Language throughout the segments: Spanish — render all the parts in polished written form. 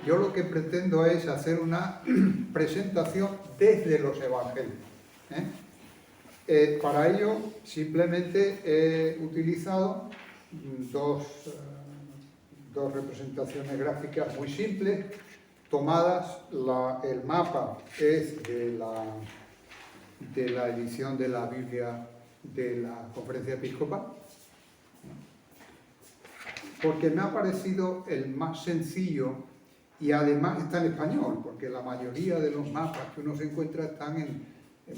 yo lo que pretendo es hacer una presentación desde los evangelios. Para ello, simplemente he utilizado dos representaciones gráficas muy simples, tomadas. El mapa es de la edición de la Biblia de la Conferencia Episcopal, porque me ha parecido el más sencillo y además está en español, porque la mayoría de los mapas que uno se encuentra están en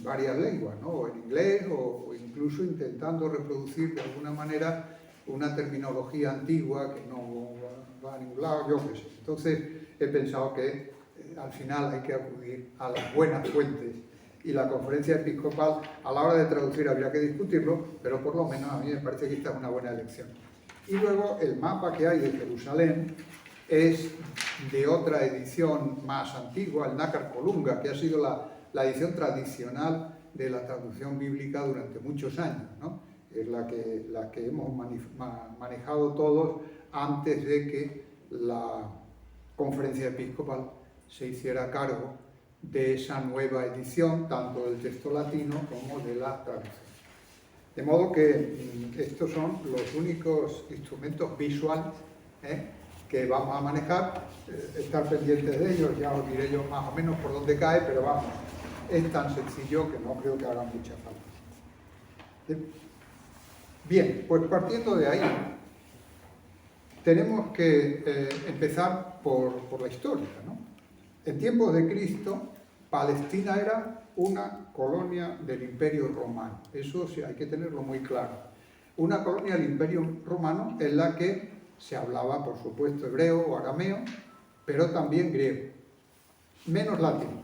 varias lenguas, ¿no? O en inglés o incluso intentando reproducir de alguna manera una terminología antigua que no va a ningún lado, yo qué sé. Entonces he pensado que al final hay que acudir a las buenas fuentes, y la Conferencia Episcopal a la hora de traducir habría que discutirlo, pero por lo menos a mí me parece que esta es una buena elección. Y luego el mapa que hay de Jerusalén es de otra edición más antigua, el Nácar Colunga, que ha sido la edición tradicional de la traducción bíblica durante muchos años, ¿no? Es la que hemos manejado todos antes de que la Conferencia Episcopal se hiciera cargo de esa nueva edición, tanto del texto latino como de la traducción. De modo que estos son los únicos instrumentos visuales que vamos a manejar. Estar pendientes de ellos, ya os diré yo más o menos por dónde cae, pero vamos, es tan sencillo que no creo que haga mucha falta. Bien, pues partiendo de ahí, tenemos que empezar por la historia, ¿no? En tiempos de Cristo, Palestina era una colonia del Imperio Romano. Eso sí, hay que tenerlo muy claro. Una colonia del Imperio Romano en la que se hablaba, por supuesto, hebreo o arameo, pero también griego. Menos latín.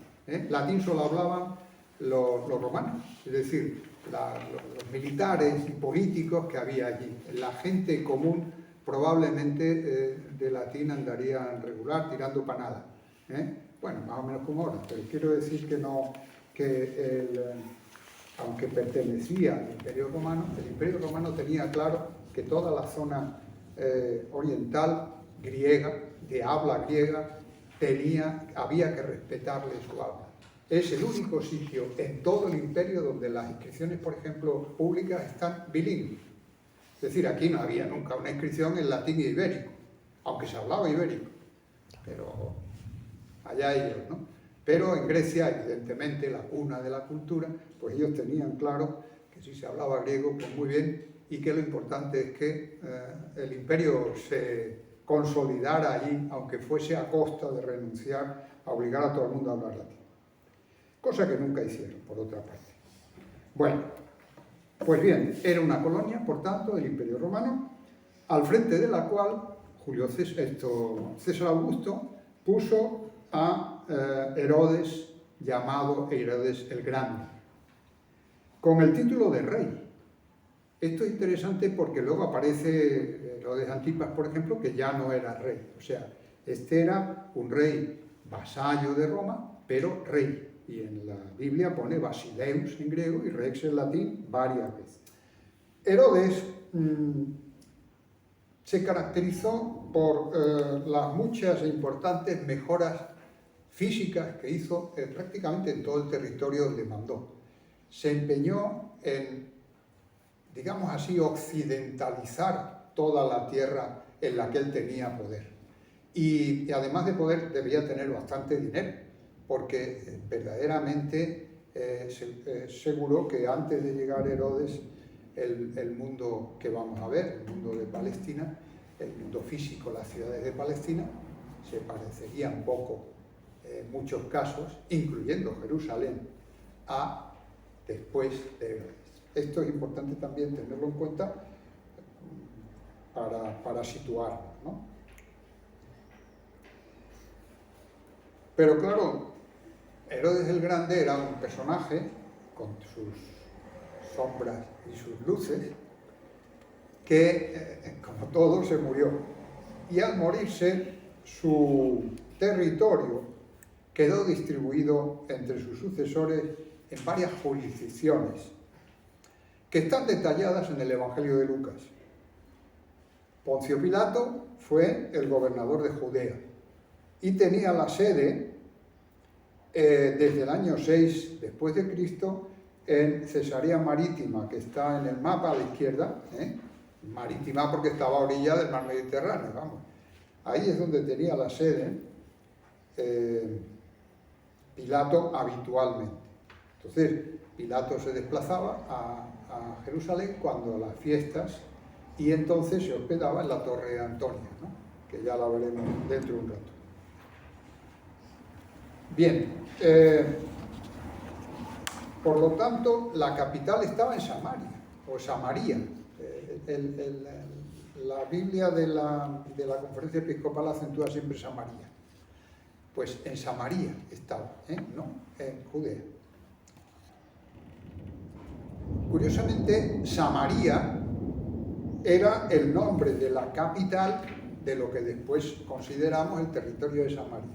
Latín solo hablaban los romanos, es decir, los militares y políticos que había allí. La gente común probablemente de latín andaría regular, tirando para nada. Bueno, más o menos como ahora, pero quiero decir que no, aunque pertenecía al Imperio Romano, el Imperio Romano tenía claro que toda la zona oriental griega, de habla griega, había que respetarle su habla. Es el único sitio en todo el imperio donde las inscripciones, por ejemplo, públicas están bilingües. Es decir, aquí no había nunca una inscripción en latín y ibérico, aunque se hablaba ibérico, pero allá ellos, ¿no? Pero en Grecia, evidentemente, la cuna de la cultura, pues ellos tenían claro que si se hablaba griego, pues muy bien, y que lo importante es que el imperio se consolidara allí, aunque fuese a costa de renunciar a obligar a todo el mundo a hablar latín. Cosa que nunca hicieron, por otra parte. Bueno, pues bien, era una colonia, por tanto, del Imperio Romano, al frente de la cual César Augusto puso a Herodes, llamado Herodes el Grande, con el título de rey. Esto es interesante porque luego aparece Herodes Antipas, por ejemplo, que ya no era rey. O sea, este era un rey vasallo de Roma, pero rey. Y en la Biblia pone Basileus en griego y Rex en latín varias veces. Herodes se caracterizó por las muchas e importantes mejoras físicas que hizo prácticamente en todo el territorio donde mandó. Se empeñó en, digamos así, occidentalizar toda la tierra en la que él tenía poder. Y además de poder, debía tener bastante dinero, porque verdaderamente seguro que antes de llegar Herodes, el mundo que vamos a ver, el mundo de Palestina, el mundo físico, las ciudades de Palestina, se parecerían un poco, en muchos casos, incluyendo Jerusalén, a después de Herodes. Esto es importante también tenerlo en cuenta para situarnos, ¿no? Pero claro, Herodes el Grande era un personaje con sus sombras y sus luces que, como todo, se murió. Y al morirse, su territorio quedó distribuido entre sus sucesores en varias jurisdicciones que están detalladas en el Evangelio de Lucas. Poncio Pilato fue el gobernador de Judea. y tenía la sede desde el año 6 después de Cristo en Cesarea Marítima, que está en el mapa a la izquierda, marítima porque estaba a orilla del mar Mediterráneo, vamos. Ahí es donde tenía la sede Pilato habitualmente. Entonces, Pilato se desplazaba a Jerusalén cuando las fiestas y entonces se hospedaba en la Torre de Antonia, ¿no? Que ya la veremos dentro de un rato. Bien, por lo tanto, la capital estaba en Samaria, o Samaria. La Biblia de la Conferencia Episcopal acentúa siempre Samaria. Pues en Samaria estaba, no en Judea. Curiosamente, Samaria era el nombre de la capital de lo que después consideramos el territorio de Samaria.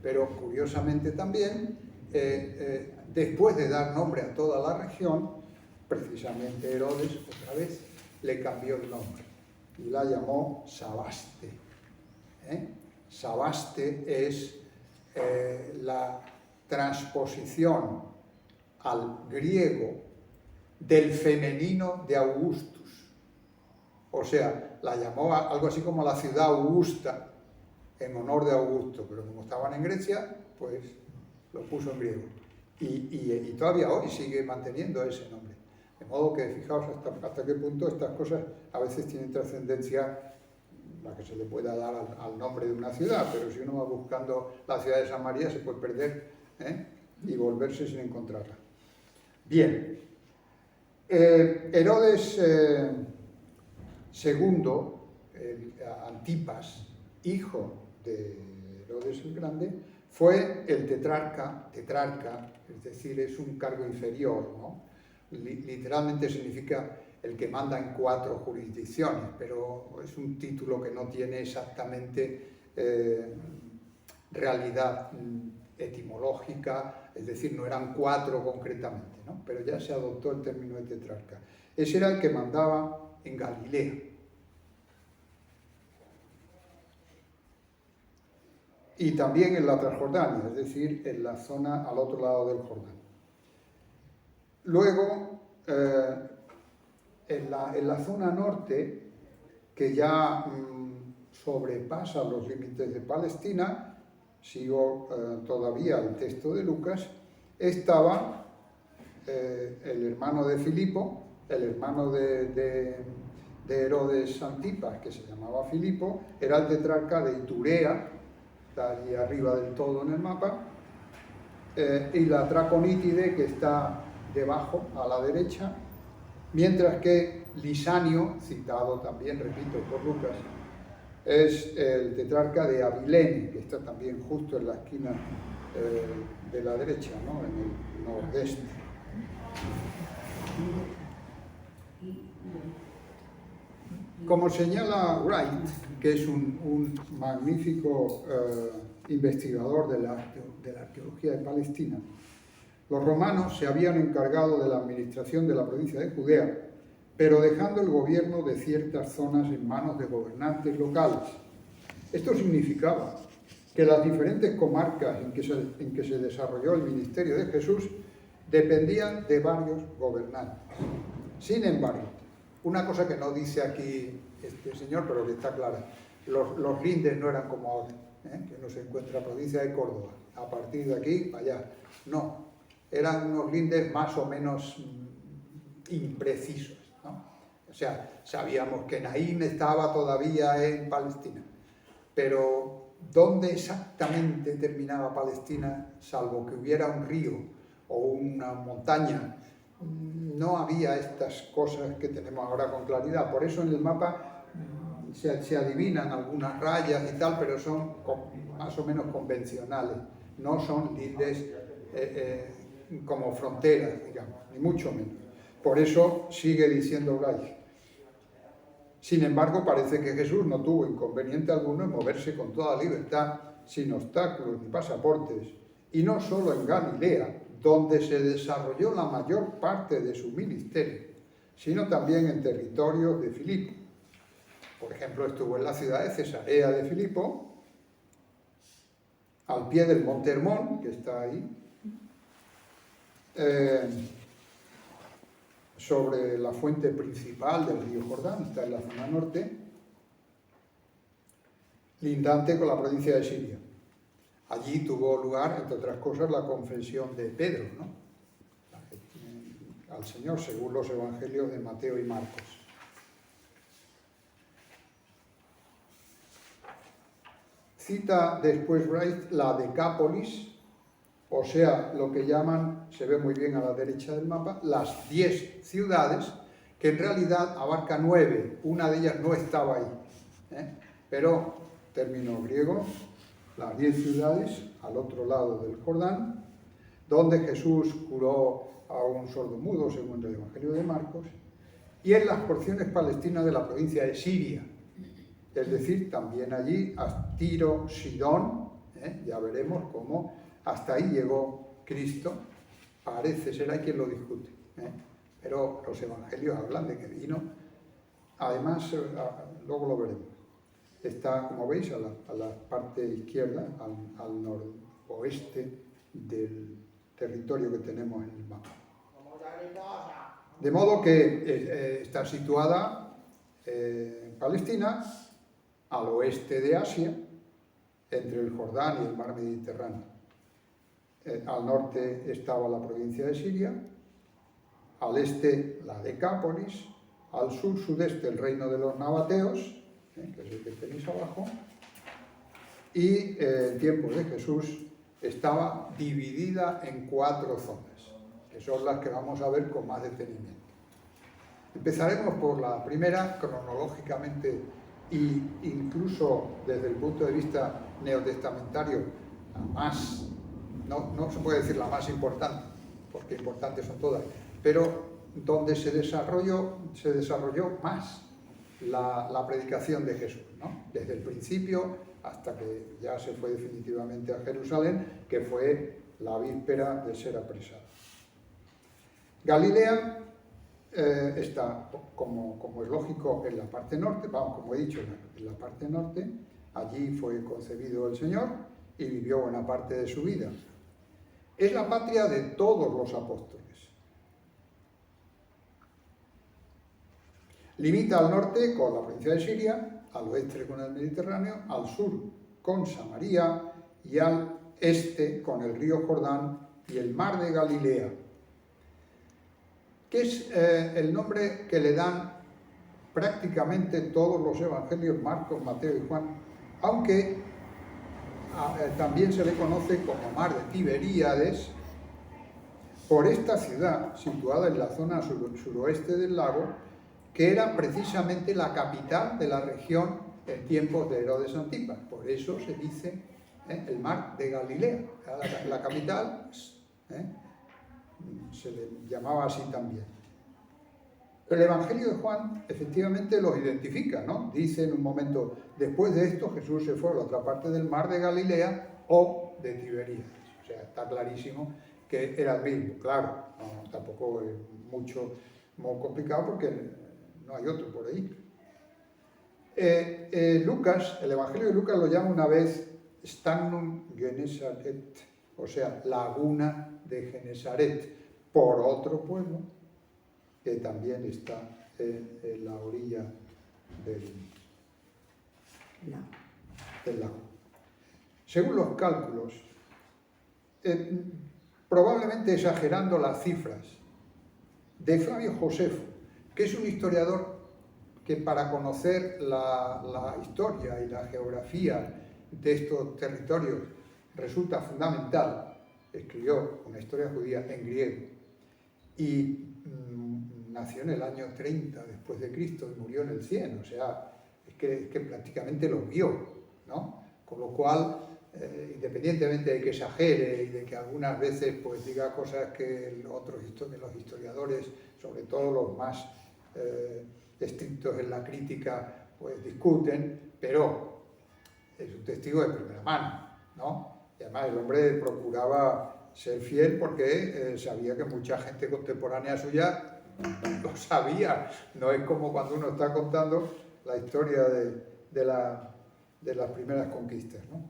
Pero curiosamente también, después de dar nombre a toda la región, precisamente Herodes, otra vez, le cambió el nombre y la llamó Sabaste. Sabaste es la transposición al griego del femenino de Augustus. O sea, la llamó algo así como la ciudad augusta, en honor de Augusto, pero como estaban en Grecia, pues lo puso en griego. Y todavía hoy sigue manteniendo ese nombre. De modo que fijaos hasta qué punto estas cosas a veces tienen trascendencia, la que se le pueda dar al nombre de una ciudad, pero si uno va buscando la ciudad de Samaria se puede perder y volverse sin encontrarla. Bien, Herodes II, Antipas, hijo de Herodes el Grande, fue el tetrarca, es decir, es un cargo inferior, ¿no? Literalmente significa el que manda en 4 jurisdicciones, pero es un título que no tiene exactamente realidad etimológica, es decir, no eran 4 concretamente, ¿no? Pero ya se adoptó el término de tetrarca. Ese era el que mandaba en Galilea. Y también en la Transjordania, es decir, en la zona al otro lado del Jordán. Luego, en la zona norte, que ya sobrepasa los límites de Palestina, sigo todavía el texto de Lucas, estaba el hermano de Filipo, el hermano de Herodes Antipas, que se llamaba Filipo, era el tetrarca de Iturea, está allí arriba del todo en el mapa, y la Traconítide, que está debajo, a la derecha, mientras que Lisanio, citado también, repito, por Lucas, es el tetrarca de Abilene, que está también justo en la esquina de la derecha, ¿no? En el nordeste. Como señala Wright, que es un magnífico investigador de la arqueología de Palestina, los romanos se habían encargado de la administración de la provincia de Judea, pero dejando el gobierno de ciertas zonas en manos de gobernantes locales. Esto significaba que las diferentes comarcas en que se desarrolló el ministerio de Jesús dependían de varios gobernantes. Sin embargo, una cosa que no dice aquí este señor, pero que está clara, los lindes no eran como ahora, que uno se encuentra en la provincia de Córdoba, a partir de aquí para allá. No, eran unos lindes más o menos imprecisos, ¿no? O sea, sabíamos que Naín estaba todavía en Palestina, pero ¿dónde exactamente terminaba Palestina, salvo que hubiera un río o una montaña? No había estas cosas que tenemos ahora con claridad. Por eso en el mapa se adivinan algunas rayas y tal, pero son más o menos convencionales. No son lindes como fronteras, digamos, ni mucho menos. Por eso sigue diciendo Bryce. Sin embargo, parece que Jesús no tuvo inconveniente alguno en moverse con toda libertad, sin obstáculos ni pasaportes, y no solo en Galilea, donde se desarrolló la mayor parte de su ministerio, sino también en territorios de Filipo. Por ejemplo, estuvo en la ciudad de Cesarea de Filipo, al pie del Monte Hermón, que está ahí, sobre la fuente principal del río Jordán, está en la zona norte, lindante con la provincia de Siria. Allí tuvo lugar, entre otras cosas, la confesión de Pedro, ¿no?, al Señor, según los evangelios de Mateo y Marcos. Cita después Wright la Decápolis, o sea, lo que llaman, se ve muy bien a la derecha del mapa, las 10 ciudades, que en realidad abarca 9, una de ellas no estaba ahí, pero término griego, las 10 ciudades al otro lado del Jordán, donde Jesús curó a un sordomudo, según el Evangelio de Marcos, y en las porciones palestinas de la provincia de Siria, es decir, también allí, a Tiro, Sidón, ya veremos cómo hasta ahí llegó Cristo, parece ser, hay quien lo discute, pero los evangelios hablan de que vino, además, luego lo veremos. Está, como veis, a la parte izquierda, al noroeste del territorio que tenemos en el mapa. De modo que está situada en Palestina, al oeste de Asia, entre el Jordán y el mar Mediterráneo. Al norte estaba la provincia de Siria, al este la Decápolis, al sur-sudeste el reino de los nabateos, que es el que tenéis abajo, y en tiempos de Jesús estaba dividida en 4 zonas, que son las que vamos a ver con más detenimiento. Empezaremos por la primera, cronológicamente, e incluso desde el punto de vista neotestamentario, la más, no se puede decir la más importante, porque importantes son todas, pero donde se desarrolló más la predicación de Jesús, ¿no?, desde el principio hasta que ya se fue definitivamente a Jerusalén, que fue la víspera de ser apresado. Galilea está, como es lógico, en la parte norte, como he dicho, en la parte norte. Allí fue concebido el Señor y vivió buena parte de su vida. Es la patria de todos los apóstoles. Limita al norte con la provincia de Siria, al oeste con el Mediterráneo, al sur con Samaria y al este con el río Jordán y el mar de Galilea, que es el nombre que le dan prácticamente todos los evangelios, Marcos, Mateo y Juan, aunque también se le conoce como mar de Tiberíades, por esta ciudad situada en la zona suroeste del lago, que era precisamente la capital de la región en tiempos de Herodes Antipas. Por eso se dice el mar de Galilea, la capital, se le llamaba así también. El Evangelio de Juan efectivamente los identifica, ¿no? Dice en un momento, después de esto Jesús se fue a la otra parte del mar de Galilea o de Tiberíades. O sea, está clarísimo que era el mismo. Claro, tampoco es muy complicado porque no hay otro por ahí. Lucas, el Evangelio de Lucas lo llama una vez Stannum Genesaret, o sea, laguna de Genesaret, por otro pueblo que también está en la orilla del lago. Según los cálculos, probablemente exagerando las cifras, de Flavio Josefo, que es un historiador que para conocer la historia y la geografía de estos territorios resulta fundamental. Escribió una historia judía en griego y nació en el año 30 después de Cristo y murió en el 100, o sea, es que prácticamente lo vio, ¿no? Con lo cual, independientemente de que exagere y de que algunas veces pues diga cosas que los historiadores, sobre todo los más estrictos en la crítica, pues discuten, pero es un testigo de primera mano, ¿no? Y además el hombre procuraba ser fiel porque sabía que mucha gente contemporánea suya lo sabía. No es como cuando uno está contando la historia de las primeras conquistas, ¿no?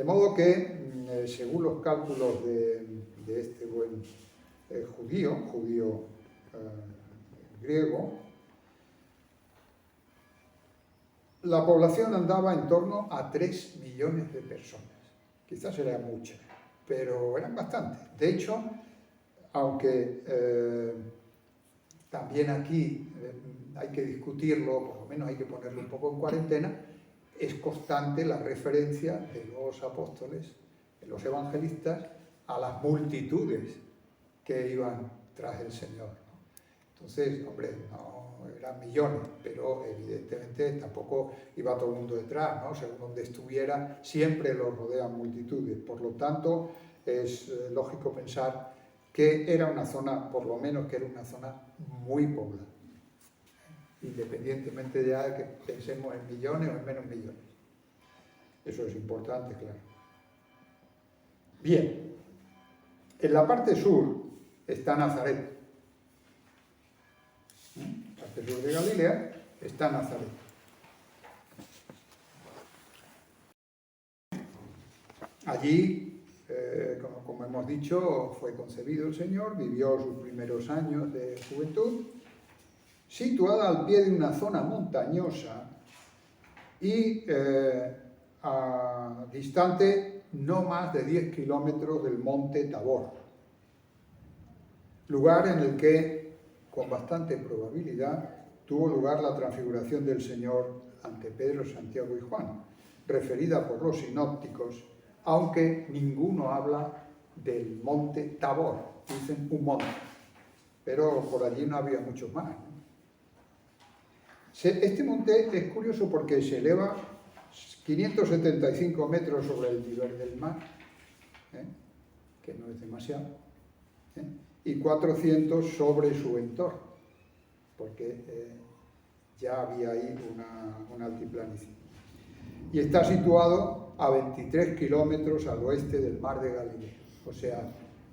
De modo que, según los cálculos de este buen judío griego, la población andaba en torno a 3 millones de personas. Quizás era mucha, pero eran bastantes. De hecho, aunque también aquí hay que discutirlo, por lo menos hay que ponerlo un poco en cuarentena, es constante la referencia de los apóstoles, de los evangelistas, a las multitudes que iban tras el Señor, ¿no? Entonces, hombre, no eran millones, pero evidentemente tampoco iba todo el mundo detrás, ¿no? Según donde estuviera, siempre los rodean multitudes. Por lo tanto, es lógico pensar que era una zona, por lo menos que era una zona muy poblada, independientemente ya de que pensemos en millones o en menos millones. Eso es importante, claro. Bien, en la parte sur está Nazaret. En la parte sur de Galilea está Nazaret. Allí, como hemos dicho, fue concebido el Señor, vivió sus primeros años de juventud, situada al pie de una zona montañosa y distante no más de 10 kilómetros del monte Tabor, lugar en el que, con bastante probabilidad, tuvo lugar la transfiguración del Señor ante Pedro, Santiago y Juan, referida por los sinópticos, aunque ninguno habla del monte Tabor, dicen un monte, pero por allí no había muchos más, ¿no? Este monte es curioso porque se eleva 575 metros sobre el nivel del mar, que no es demasiado, y 400 sobre su entorno, porque ya había ahí una altiplanicie. Y está situado a 23 kilómetros al oeste del mar de Galilea, o sea,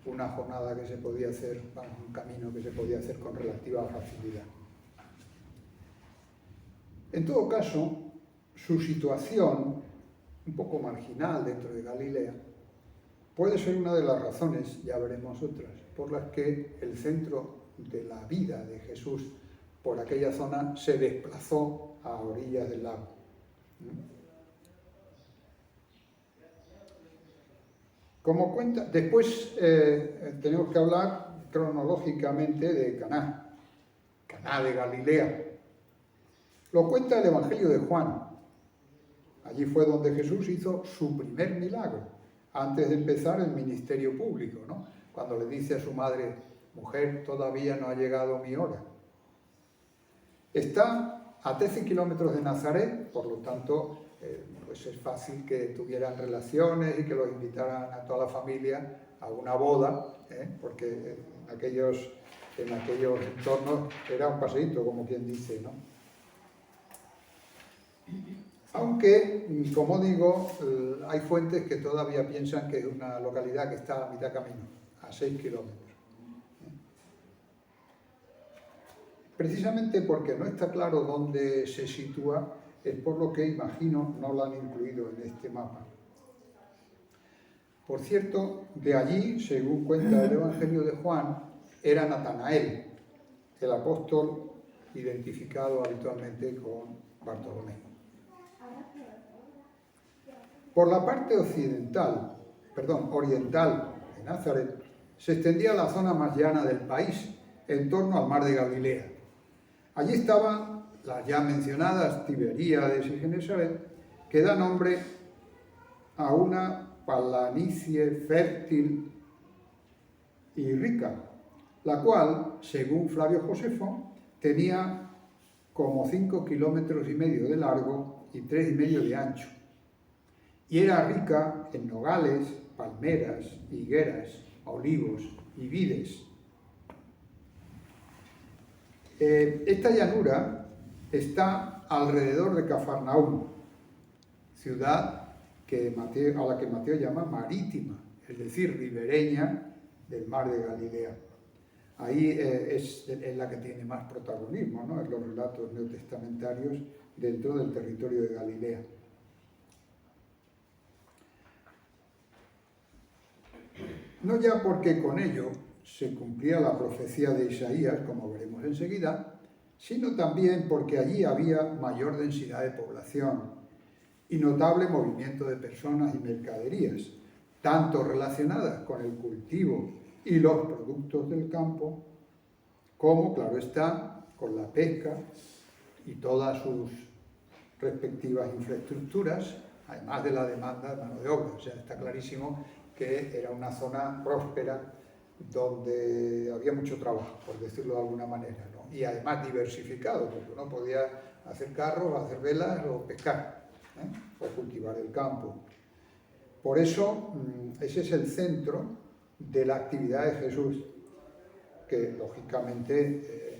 una jornada que se podía hacer, un camino que se podía hacer con relativa facilidad. En todo caso, su situación, un poco marginal dentro de Galilea, puede ser una de las razones, ya veremos otras, por las que el centro de la vida de Jesús por aquella zona se desplazó a orillas del lago. Como cuenta, después tenemos que hablar cronológicamente de Caná de Galilea. Lo cuenta el Evangelio de Juan. Allí fue donde Jesús hizo su primer milagro, antes de empezar el ministerio público, ¿no? Cuando le dice a su madre, mujer, todavía no ha llegado mi hora. Está a 13 kilómetros de Nazaret, por lo tanto, pues es fácil que tuvieran relaciones y que los invitaran a toda la familia a una boda, porque en aquellos entornos era un paseíto, como quien dice, ¿no? Aunque, como digo, hay fuentes que todavía piensan que es una localidad que está a mitad camino, a 6 kilómetros. Precisamente porque no está claro dónde se sitúa, es por lo que imagino no lo han incluido en este mapa. Por cierto, de allí, según cuenta el Evangelio de Juan, era Natanael, el apóstol identificado habitualmente con Bartolomé. Por la parte oriental de Nazaret, se extendía la zona más llana del país, en torno al mar de Galilea. Allí estaban las ya mencionadas Tiberíades y Genesaret, que da nombre a una planicie fértil y rica, la cual, según Flavio Josefo, tenía como 5,5 kilómetros de largo y 3,5 de ancho. Y era rica en nogales, palmeras, higueras, olivos y vides. Esta llanura está alrededor de Cafarnaúm, ciudad a la que Mateo llama marítima, es decir, ribereña del mar de Galilea. Ahí es la que tiene más protagonismo, ¿no?, en los relatos neotestamentarios dentro del territorio de Galilea. no ya porque con ello se cumplía la profecía de Isaías, como veremos enseguida, sino también porque allí había mayor densidad de población y notable movimiento de personas y mercaderías, tanto relacionadas con el cultivo y los productos del campo, como, claro está, con la pesca y todas sus respectivas infraestructuras, además de la demanda de mano de obra. O sea, está clarísimo que era una zona próspera donde había mucho trabajo, por decirlo de alguna manera, ¿no? Y además diversificado, porque uno podía hacer carros, hacer velas o pescar, o cultivar el campo. Por eso, ese es el centro de la actividad de Jesús, que lógicamente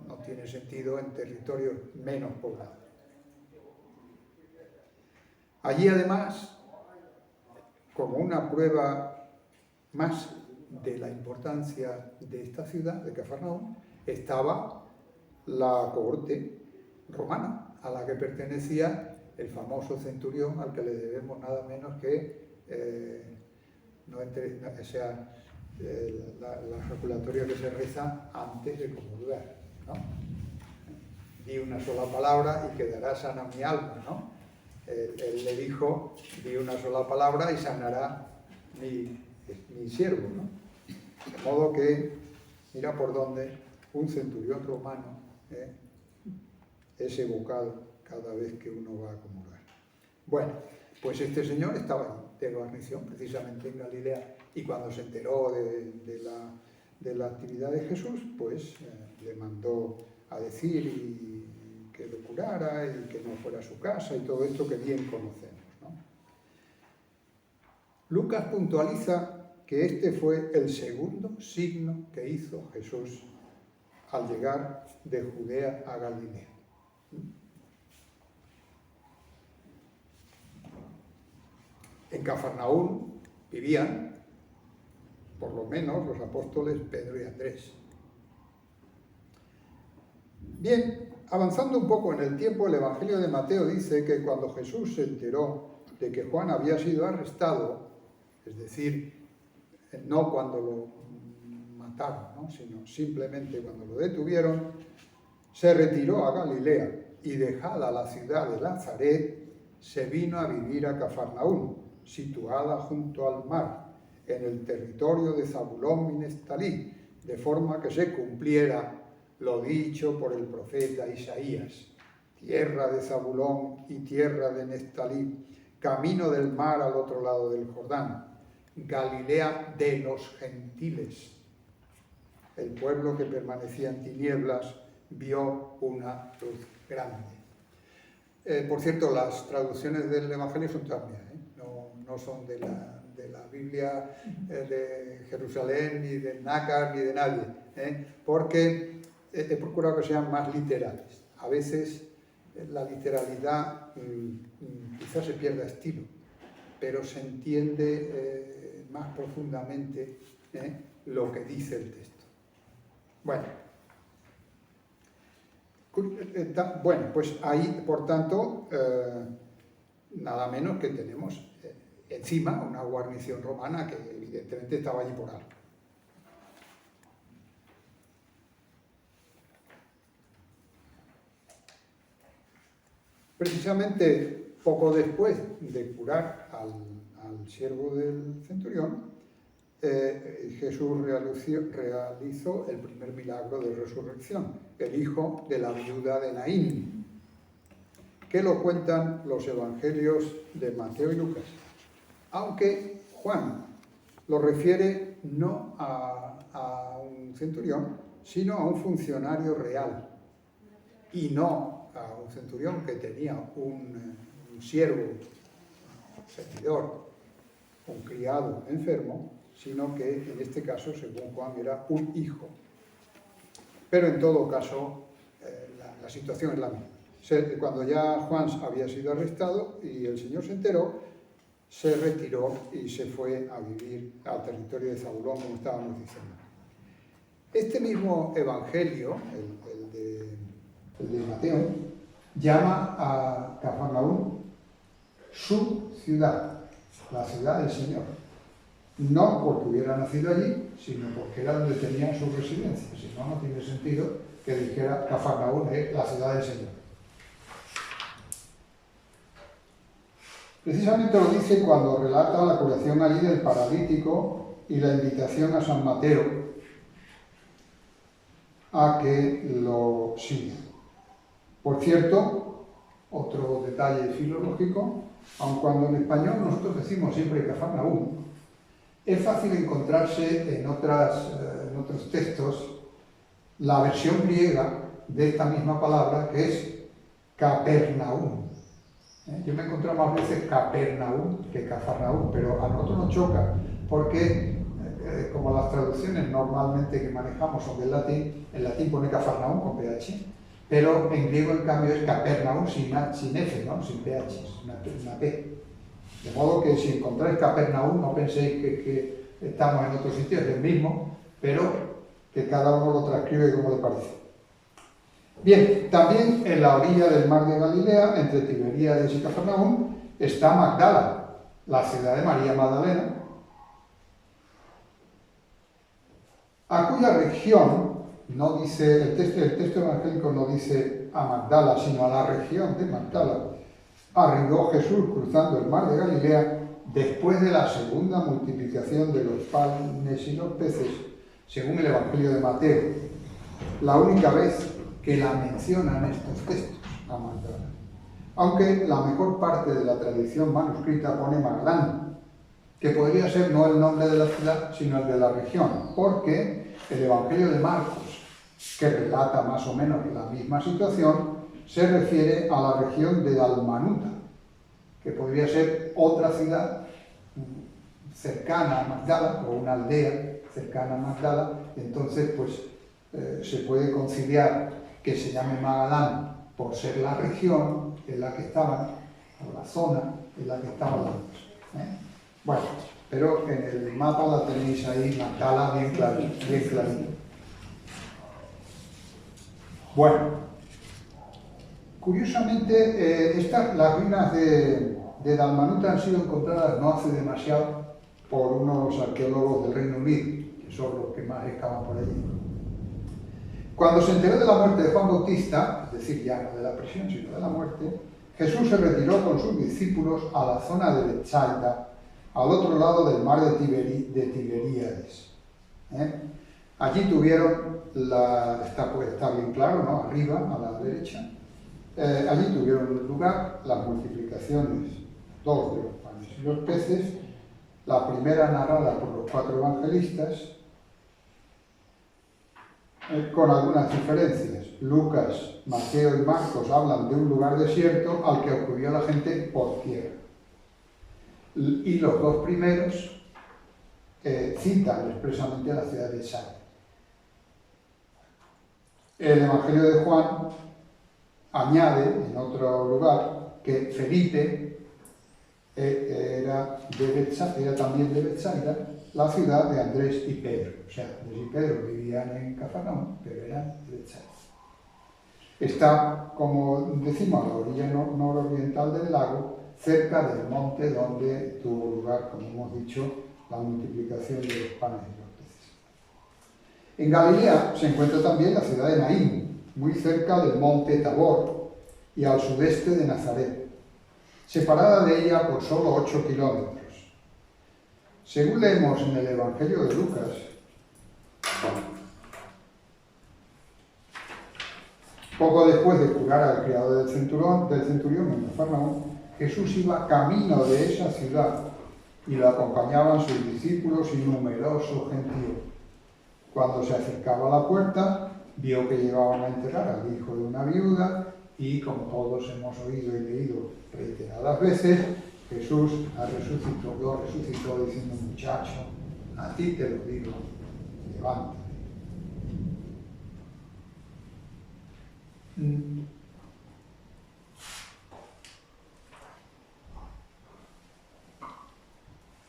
no tiene sentido en territorios menos poblados. Allí, además, como una prueba más de la importancia de esta ciudad, de Cafarnaúm, estaba la cohorte romana, a la que pertenecía el famoso centurión, al que le debemos nada menos que la ejaculatoria que se reza antes de comulgar, ¿no? Di una sola palabra y quedará sana mi alma, ¿no? Él le dijo, di una sola palabra y sanará mi siervo, ¿no? De modo que, mira por dónde un centurión romano es evocado cada vez que uno va a comulgar. Bueno, pues este señor estaba allí, de guarnición, precisamente en Galilea, y cuando se enteró de la actividad de Jesús, pues le mandó a decir y que lo curara y que no fuera a su casa y todo esto que bien conocemos, ¿no? Lucas puntualiza que este fue el segundo signo que hizo Jesús al llegar de Judea a Galilea. En Cafarnaúm vivían, por lo menos, los apóstoles Pedro y Andrés. Bien, avanzando un poco en el tiempo, el Evangelio de Mateo dice que cuando Jesús se enteró de que Juan había sido arrestado, es decir, no cuando lo mataron, ¿no?, sino simplemente cuando lo detuvieron, se retiró a Galilea y dejada la ciudad de Nazaret, se vino a vivir a Cafarnaúm, situada junto al mar, en el territorio de Zabulón y Neftalí, de forma que se cumpliera lo dicho por el profeta Isaías: tierra de Zabulón y tierra de Neftalí, camino del mar al otro lado del Jordán, Galilea de los gentiles. El pueblo que permanecía en tinieblas vio una luz grande. Por cierto, las traducciones del Evangelio son todas mías, no son de la Biblia de Jerusalén, ni de Nácar, ni de nadie, porque he procurado que sean más literales. A veces la literalidad quizás se pierda estilo, pero se entiende más profundamente lo que dice el texto. Bueno, pues ahí, por tanto, nada menos que tenemos encima una guarnición romana que evidentemente estaba allí por algo. Precisamente poco después de curar al siervo del centurión, Jesús realizó el primer milagro de resurrección, el hijo de la viuda de Naín, que lo cuentan los evangelios de Mateo y Lucas, aunque Juan lo refiere no a un centurión, sino a un funcionario real, y no a un centurión que tenía un siervo, un servidor, un criado enfermo, sino que en este caso, según Juan, era un hijo. Pero en todo caso, la situación es la misma. Cuando ya Juan había sido arrestado y el Señor se enteró, se retiró y se fue a vivir al territorio de Zabulón, como estábamos diciendo. Este mismo evangelio, el de Mateo, llama a Cafarnaúm su ciudad, la ciudad del Señor. no porque hubiera nacido allí, sino porque era donde tenían su residencia. Si no, no tiene sentido que dijera Cafarnaúm es la ciudad del Señor. Precisamente lo dice cuando relata la curación allí del paralítico y la invitación a San Mateo a que lo siga. Por cierto, otro detalle filológico, aun cuando en español nosotros decimos siempre Cafarnaúm, es fácil encontrarse en otros textos la versión griega de esta misma palabra, que es Capernaum. Yo me he encontrado más veces Capernaum que Cafarnaúm, pero a nosotros nos choca porque, como las traducciones normalmente que manejamos son del latín, el latín pone Cafarnaúm con PH, pero en griego en cambio es Capernaum sin F, ¿no? Sin PH, una P. De modo que si encontráis Capernaum no penséis que estamos en otro sitio, es el mismo, pero que cada uno lo transcribe como le parece. Bien, también en la orilla del mar de Galilea, entre Tiberíades y Cafarnaúm, está Magdala, la ciudad de María Magdalena, a cuya región no dice, el texto evangélico no dice a Magdala, sino a la región de Magdala, arribó Jesús cruzando el mar de Galilea después de la segunda multiplicación de los panes y los peces, según el Evangelio de Mateo. La única vez que la mencionan estos textos a Magdala. Aunque la mejor parte de la tradición manuscrita pone Magdán, que podría ser no el nombre de la ciudad, sino el de la región, porque el Evangelio de Marcos, que relata más o menos la misma situación, se refiere a la región de Dalmanuta, que podría ser otra ciudad cercana a Magdala, o una aldea cercana a Magdala. Entonces, pues, se puede conciliar que se llame Magadán por ser la región en la que estaban, o la zona en la que estaban los dos. Bueno, pero en el mapa la tenéis ahí, Magdala, bien clarito, bien clarito. Bueno, curiosamente, las ruinas de Dalmanuta han sido encontradas no hace demasiado por unos arqueólogos del Reino Unido, que son los que más excavan por allí. Cuando se enteró de la muerte de Juan Bautista, es decir, ya no de la prisión, sino de la muerte, Jesús se retiró con sus discípulos a la zona de Betsaida, al otro lado del mar de Tiberíades. Allí tuvieron, está bien claro, ¿no? Arriba, a la derecha, allí tuvieron lugar las multiplicaciones, dos de los panes y los peces, la primera narrada por los 4 evangelistas, con algunas diferencias. Lucas, Mateo y Marcos hablan de un lugar desierto al que acudió la gente por tierra. Y los 2 primeros citan expresamente a la ciudad de Betsaida. El Evangelio de Juan añade en otro lugar que Felipe era también de Betsaida, la ciudad de Andrés y Pedro. O sea, Andrés y Pedro vivían en Cafarnaúm, pero eran de Betsaida. Está, como decimos, a la orilla nororiental del lago, cerca del monte donde tuvo lugar, como hemos dicho, la multiplicación de los panes y los peces. En Galilea se encuentra también la ciudad de Naín, muy cerca del monte Tabor y al sudeste de Nazaret, separada de ella por solo 8 kilómetros. Según leemos en el Evangelio de Lucas, poco después de curar al criado del centurión en Cafarnaúm, Jesús iba camino de esa ciudad y lo acompañaban sus discípulos y numeroso gentío. Cuando se acercaba a la puerta, vio que llevaban a enterrar al hijo de una viuda y, como todos hemos oído y leído reiteradas veces, Jesús lo resucitó diciendo: muchacho, a ti te lo digo, levántate.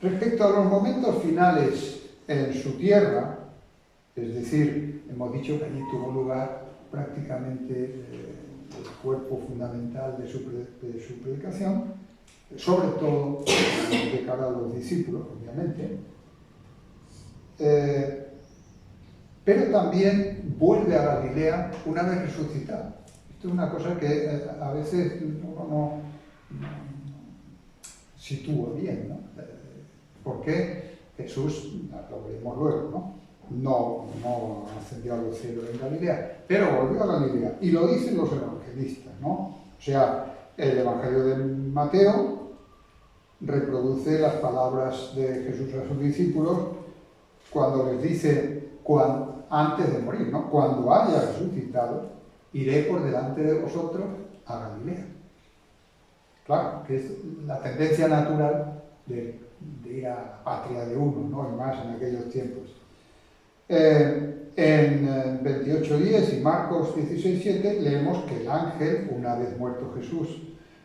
Respecto a los momentos finales en su tierra, es decir, hemos dicho que allí tuvo lugar prácticamente el cuerpo fundamental de su predicación, sobre todo de cara a los discípulos, obviamente. pero también vuelve a Galilea una vez resucitado. Esto es una cosa que a veces uno no sitúa bien, ¿no? Porque Jesús, lo veremos luego, no ascendió a los cielos en Galilea, pero volvió a Galilea, y lo dicen los evangelistas, ¿no? O sea, el Evangelio de Mateo reproduce las palabras de Jesús a sus discípulos cuando les dice, antes de morir, ¿no? Cuando haya resucitado, iré por delante de vosotros a Galilea. Claro, que es la tendencia natural de ir a la patria de uno, ¿no? Y más en aquellos tiempos. En 28:10 y Marcos 16:7 leemos que el ángel, una vez muerto Jesús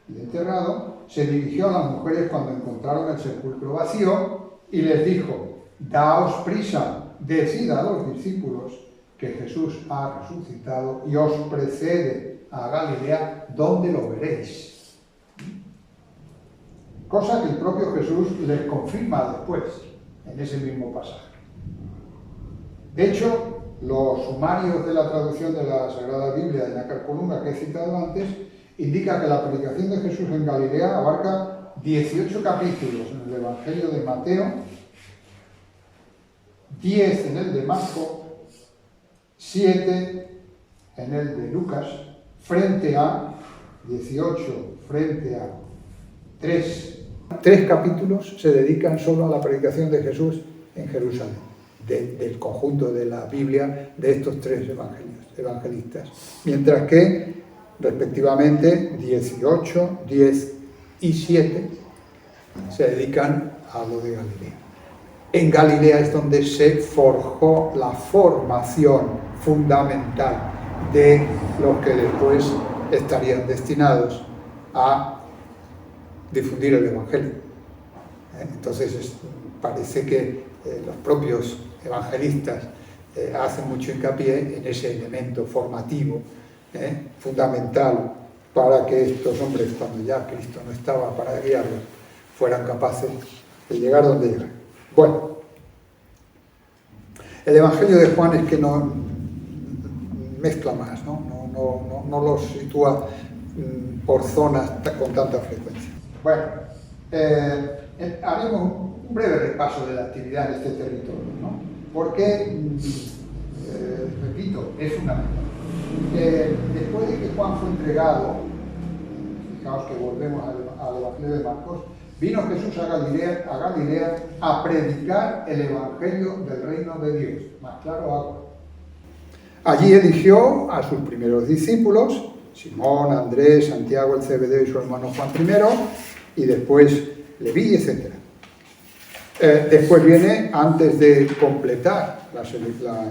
y enterrado, se dirigió a las mujeres cuando encontraron el sepulcro vacío y les dijo, daos prisa, decid a los discípulos que Jesús ha resucitado y os precede a Galilea, donde lo veréis. Cosa que el propio Jesús les confirma después, en ese mismo pasaje. De hecho, los sumarios de la traducción de la Sagrada Biblia de Nácar Colunga que he citado antes indica que la predicación de Jesús en Galilea abarca 18 capítulos en el Evangelio de Mateo, 10 en el de Marcos, 7 en el de Lucas, frente a 18, frente a 3. 3 capítulos se dedican solo a la predicación de Jesús en Jerusalén, del conjunto de la Biblia de estos 3 evangelistas, mientras que respectivamente 18, 10 y 7 se dedican a lo de Galilea. En Galilea es donde se forjó la formación fundamental de los que después estarían destinados a difundir el Evangelio. Entonces parece que los propios evangelistas hacen mucho hincapié en ese elemento formativo fundamental para que estos hombres, cuando ya Cristo no estaba para guiarlos, fueran capaces de llegar donde llegan. Bueno, el Evangelio de Juan es que no mezcla más, no los sitúa por zonas con tanta frecuencia. Bueno, haremos un breve repaso de la actividad en este territorio, ¿no? Porque, repito, es fundamental. Después de que Juan fue entregado, fijaos que volvemos al Evangelio de Marcos, vino Jesús a Galilea a predicar el Evangelio del reino de Dios. Más claro hago. Allí eligió a sus primeros discípulos, Simón, Andrés, Santiago, el Zebedeo y su hermano Juan I, y después Leví, etc. Después viene, antes de completar la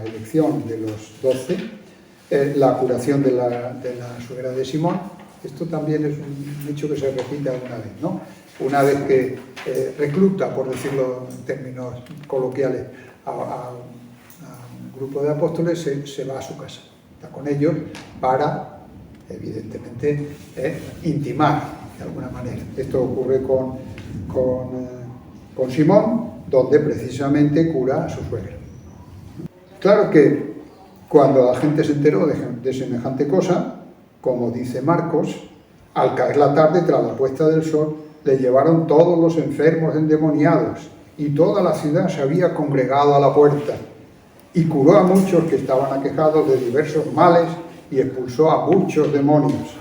elección de los 12, la curación de la suegra de Simón. Esto también es un hecho que se repite alguna vez, ¿no? Una vez que recluta, por decirlo en términos coloquiales, a un grupo de apóstoles, se va a su casa. Está con ellos para, evidentemente, intimar de alguna manera. Esto ocurre con Simón, donde precisamente cura a su suegra. Claro que cuando la gente se enteró de semejante cosa, como dice Marcos, al caer la tarde tras la puesta del sol, le llevaron todos los enfermos endemoniados, y toda la ciudad se había congregado a la puerta, y curó a muchos que estaban aquejados de diversos males, y expulsó a muchos demonios.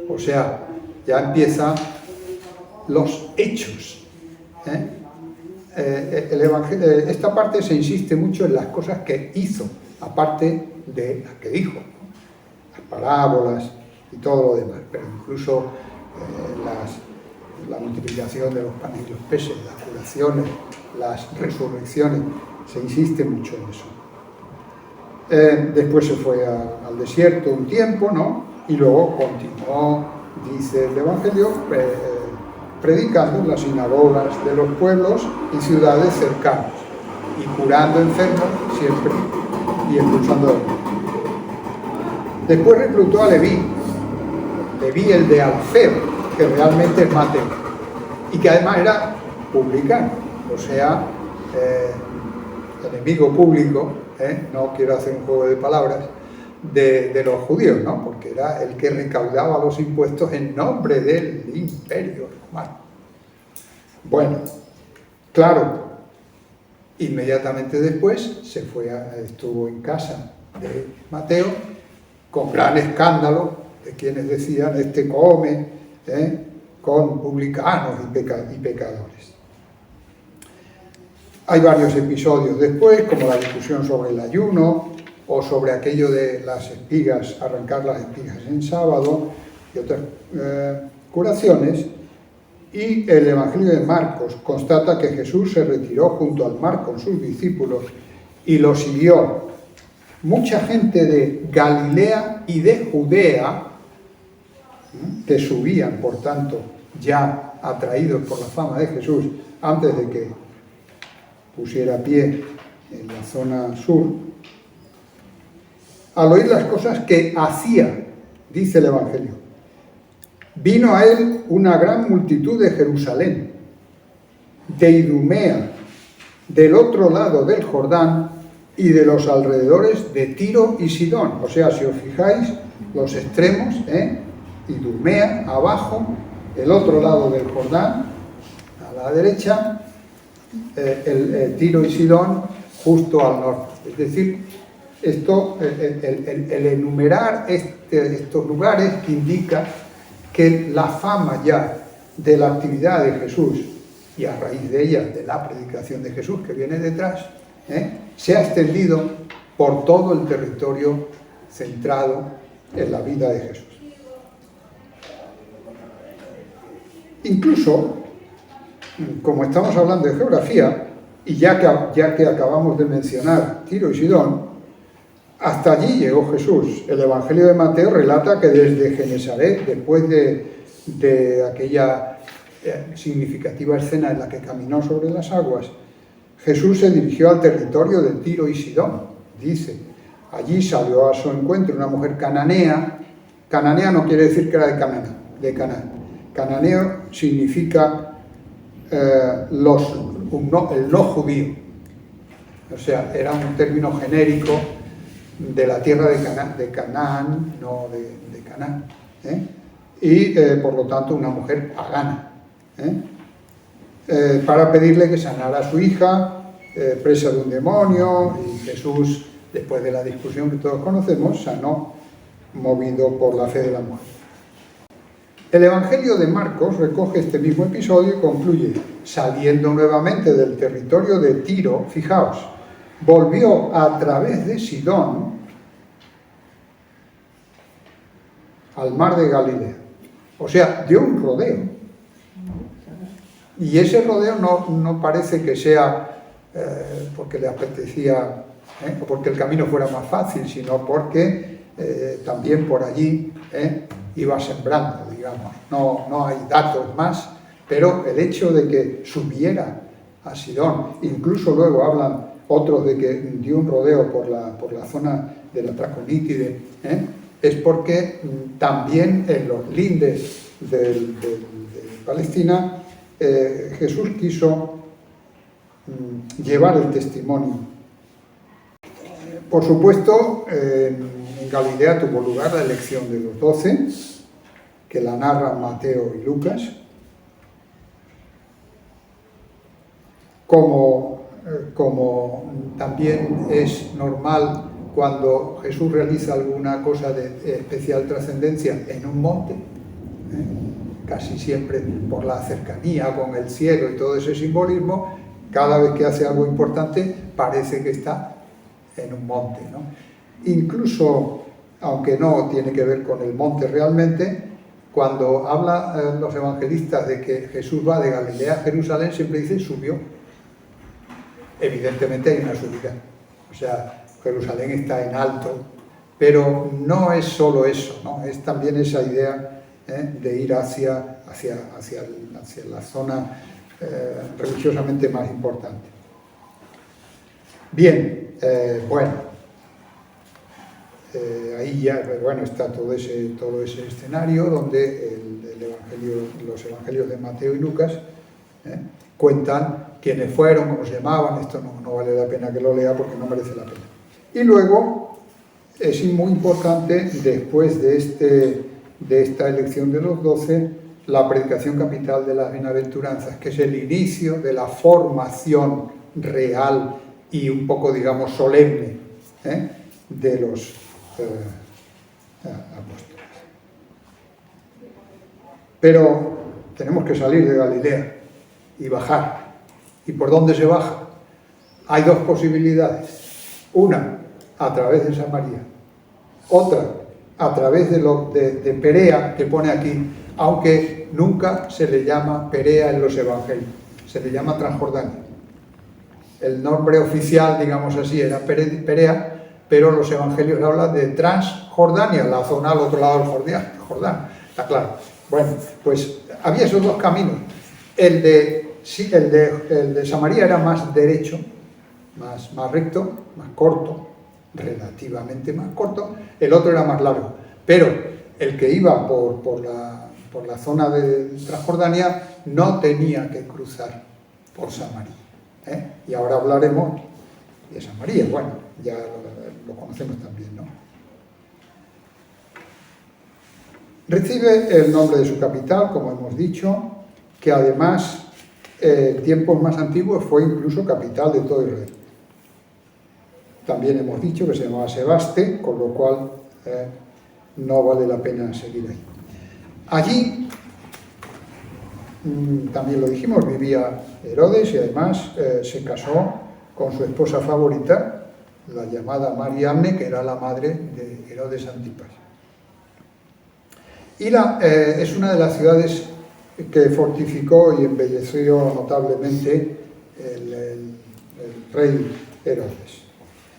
O sea, ya empiezan los hechos. El Evangelio, esta parte se insiste mucho en las cosas que hizo, aparte de las que dijo, ¿no? Las parábolas y todo lo demás, pero incluso la multiplicación de los panes y los peces, las curaciones, las resurrecciones, se insiste mucho en eso. Después se fue al desierto un tiempo, ¿no? Y luego continuó, dice el Evangelio, predicando en las sinagogas de los pueblos y ciudades cercanas, y curando enfermos siempre, y expulsando demonios. Después reclutó a Leví el de Alfeo, que realmente es Mateo, y que además era publicano, o sea, enemigo público, no quiero hacer un juego de palabras, de los judíos, ¿no? Porque era el que recaudaba los impuestos en nombre del Imperio Romano. Bueno, claro, inmediatamente después estuvo en casa de Mateo con gran escándalo de quienes decían: este come con publicanos y pecadores. Hay varios episodios después, como la discusión sobre el ayuno o sobre aquello de las espigas, arrancar las espigas en sábado y otras curaciones. Y el Evangelio de Marcos constata que Jesús se retiró junto al mar con sus discípulos y lo siguió mucha gente de Galilea y de Judea, que subían, por tanto, ya atraídos por la fama de Jesús antes de que pusiera pie en la zona sur, al oír las cosas que hacía, dice el Evangelio. Vino a él una gran multitud de Jerusalén, de Idumea, del otro lado del Jordán y de los alrededores de Tiro y Sidón. O sea, si os fijáis, los extremos, Idumea abajo, el otro lado del Jordán a la derecha, el Tiro y Sidón justo al norte. Es decir, esto, el enumerar estos lugares que indica que la fama ya de la actividad de Jesús y a raíz de ella de la predicación de Jesús que viene detrás, se ha extendido por todo el territorio centrado en la vida de Jesús. Incluso, como estamos hablando de geografía, y ya que acabamos de mencionar Tiro y Sidón, hasta allí llegó Jesús. El Evangelio de Mateo relata que desde Genesaret, después de aquella significativa escena en la que caminó sobre las aguas, Jesús se dirigió al territorio de Tiro y Sidón. Dice, allí salió a su encuentro una mujer cananea. Cananea no quiere decir que era de Canaán. Cananeo significa el no judío. O sea, era un término genérico de la tierra de Canaán, no de Canaán, y por lo tanto una mujer pagana, para pedirle que sanara a su hija, presa de un demonio, y Jesús, después de la discusión que todos conocemos, sanó, movido por la fe de la mujer. El Evangelio de Marcos recoge este mismo episodio y concluye: saliendo nuevamente del territorio de Tiro, fijaos, volvió a través de Sidón al mar de Galilea. O sea, dio un rodeo. Y ese rodeo no parece que sea porque le apetecía, o porque el camino fuera más fácil, sino porque también por allí iba sembrando, digamos. No hay datos más, pero el hecho de que subiera a Sidón, incluso luego hablan otros de que dio un rodeo por la zona de la Traconítide, es porque también en los lindes de Palestina Jesús quiso llevar el testimonio. Por supuesto, en Galilea tuvo lugar la elección de los 12, que la narran Mateo y Lucas, como también es normal cuando Jesús realiza alguna cosa de especial trascendencia en un monte, casi siempre por la cercanía con el cielo y todo ese simbolismo, cada vez que hace algo importante parece que está en un monte, ¿no? Incluso, aunque no tiene que ver con el monte realmente, cuando hablan los evangelistas de que Jesús va de Galilea a Jerusalén, siempre dicen subió. Evidentemente hay una subida, o sea, Jerusalén está en alto, pero no es solo eso, ¿no? Es también esa idea de ir hacia la zona religiosamente más importante. Bien, ahí ya está todo ese escenario donde los evangelios de Mateo y Lucas cuentan quiénes fueron, cómo se llamaban, esto no vale la pena que lo lea porque no merece la pena. Y luego es muy importante, después de esta elección de los 12, la predicación capital de las bienaventuranzas, que es el inicio de la formación real y un poco, digamos, solemne de los apóstoles. Pero tenemos que salir de Galilea y bajar. ¿Y por dónde se baja? Hay dos posibilidades. Una, a través de Samaria. Otra, a través de Perea, que pone aquí, aunque nunca se le llama Perea en los evangelios, se le llama Transjordania. El nombre oficial, digamos así, era Perea, pero los evangelios hablan de Transjordania, la zona al otro lado del Jordán. Está claro. Bueno, pues había esos dos caminos. El de Samaria era más derecho, más recto, más corto, relativamente más corto. El otro era más largo. Pero el que iba por la zona de Transjordania no tenía que cruzar por Samaria. Y ahora hablaremos de Samaria. Bueno, ya lo conocemos también, ¿no? Recibe el nombre de su capital, como hemos dicho, que además en tiempos más antiguos fue incluso capital de todo Israel. También hemos dicho que se llamaba Sebaste, con lo cual no vale la pena seguir ahí. Allí, también lo dijimos, vivía Herodes y además se casó con su esposa favorita, la llamada Mariamne, que era la madre de Herodes Antipas. Y es una de las ciudades que fortificó y embelleció notablemente el rey Herodes.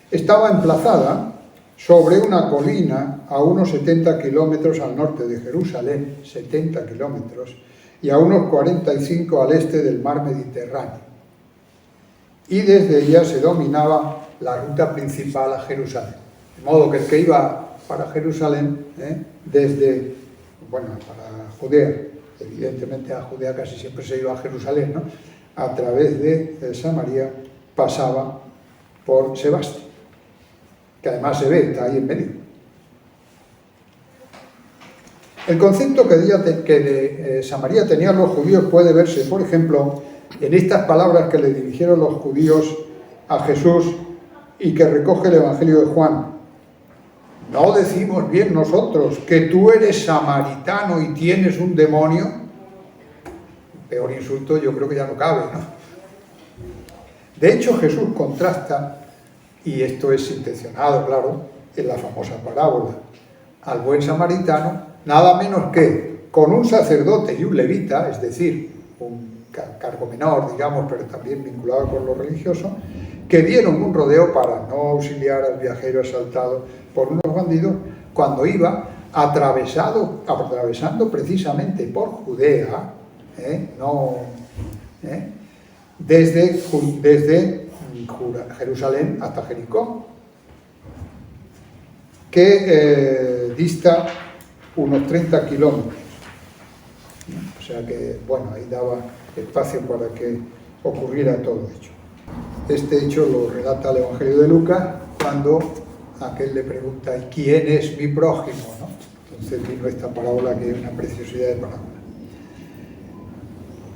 Estaba emplazada sobre una colina a unos 70 kilómetros al norte de Jerusalén, 70 kilómetros, y a unos 45 al este del mar Mediterráneo. Y desde ella se dominaba la ruta principal a Jerusalén. De modo que el que iba para Jerusalén, para Judea, evidentemente a Judea casi siempre se iba a Jerusalén, ¿no? A través de Samaria pasaba por Sebaste, que además se ve, está ahí en medio. El concepto que de Samaria tenían los judíos puede verse, por ejemplo, en estas palabras que le dirigieron los judíos a Jesús y que recoge el Evangelio de Juan. ¿No decimos bien nosotros que tú eres samaritano y tienes un demonio? Peor insulto yo creo que ya no cabe, ¿no? De hecho, Jesús contrasta, y esto es intencionado, claro, en la famosa parábola, al buen samaritano, nada menos que con un sacerdote y un levita, es decir, un cargo menor, digamos, pero también vinculado con lo religioso, que dieron un rodeo para no auxiliar al viajero asaltado por unos bandidos cuando iba atravesando precisamente por Judea, desde Jerusalén hasta Jericó, que dista unos 30 kilómetros. O sea que, bueno, ahí daba espacio para que ocurriera todo hecho. Este hecho lo relata el Evangelio de Lucas cuando aquel le pregunta: ¿y quién es mi prójimo? ¿No? Entonces vino esta parábola, que es una preciosidad de parábola.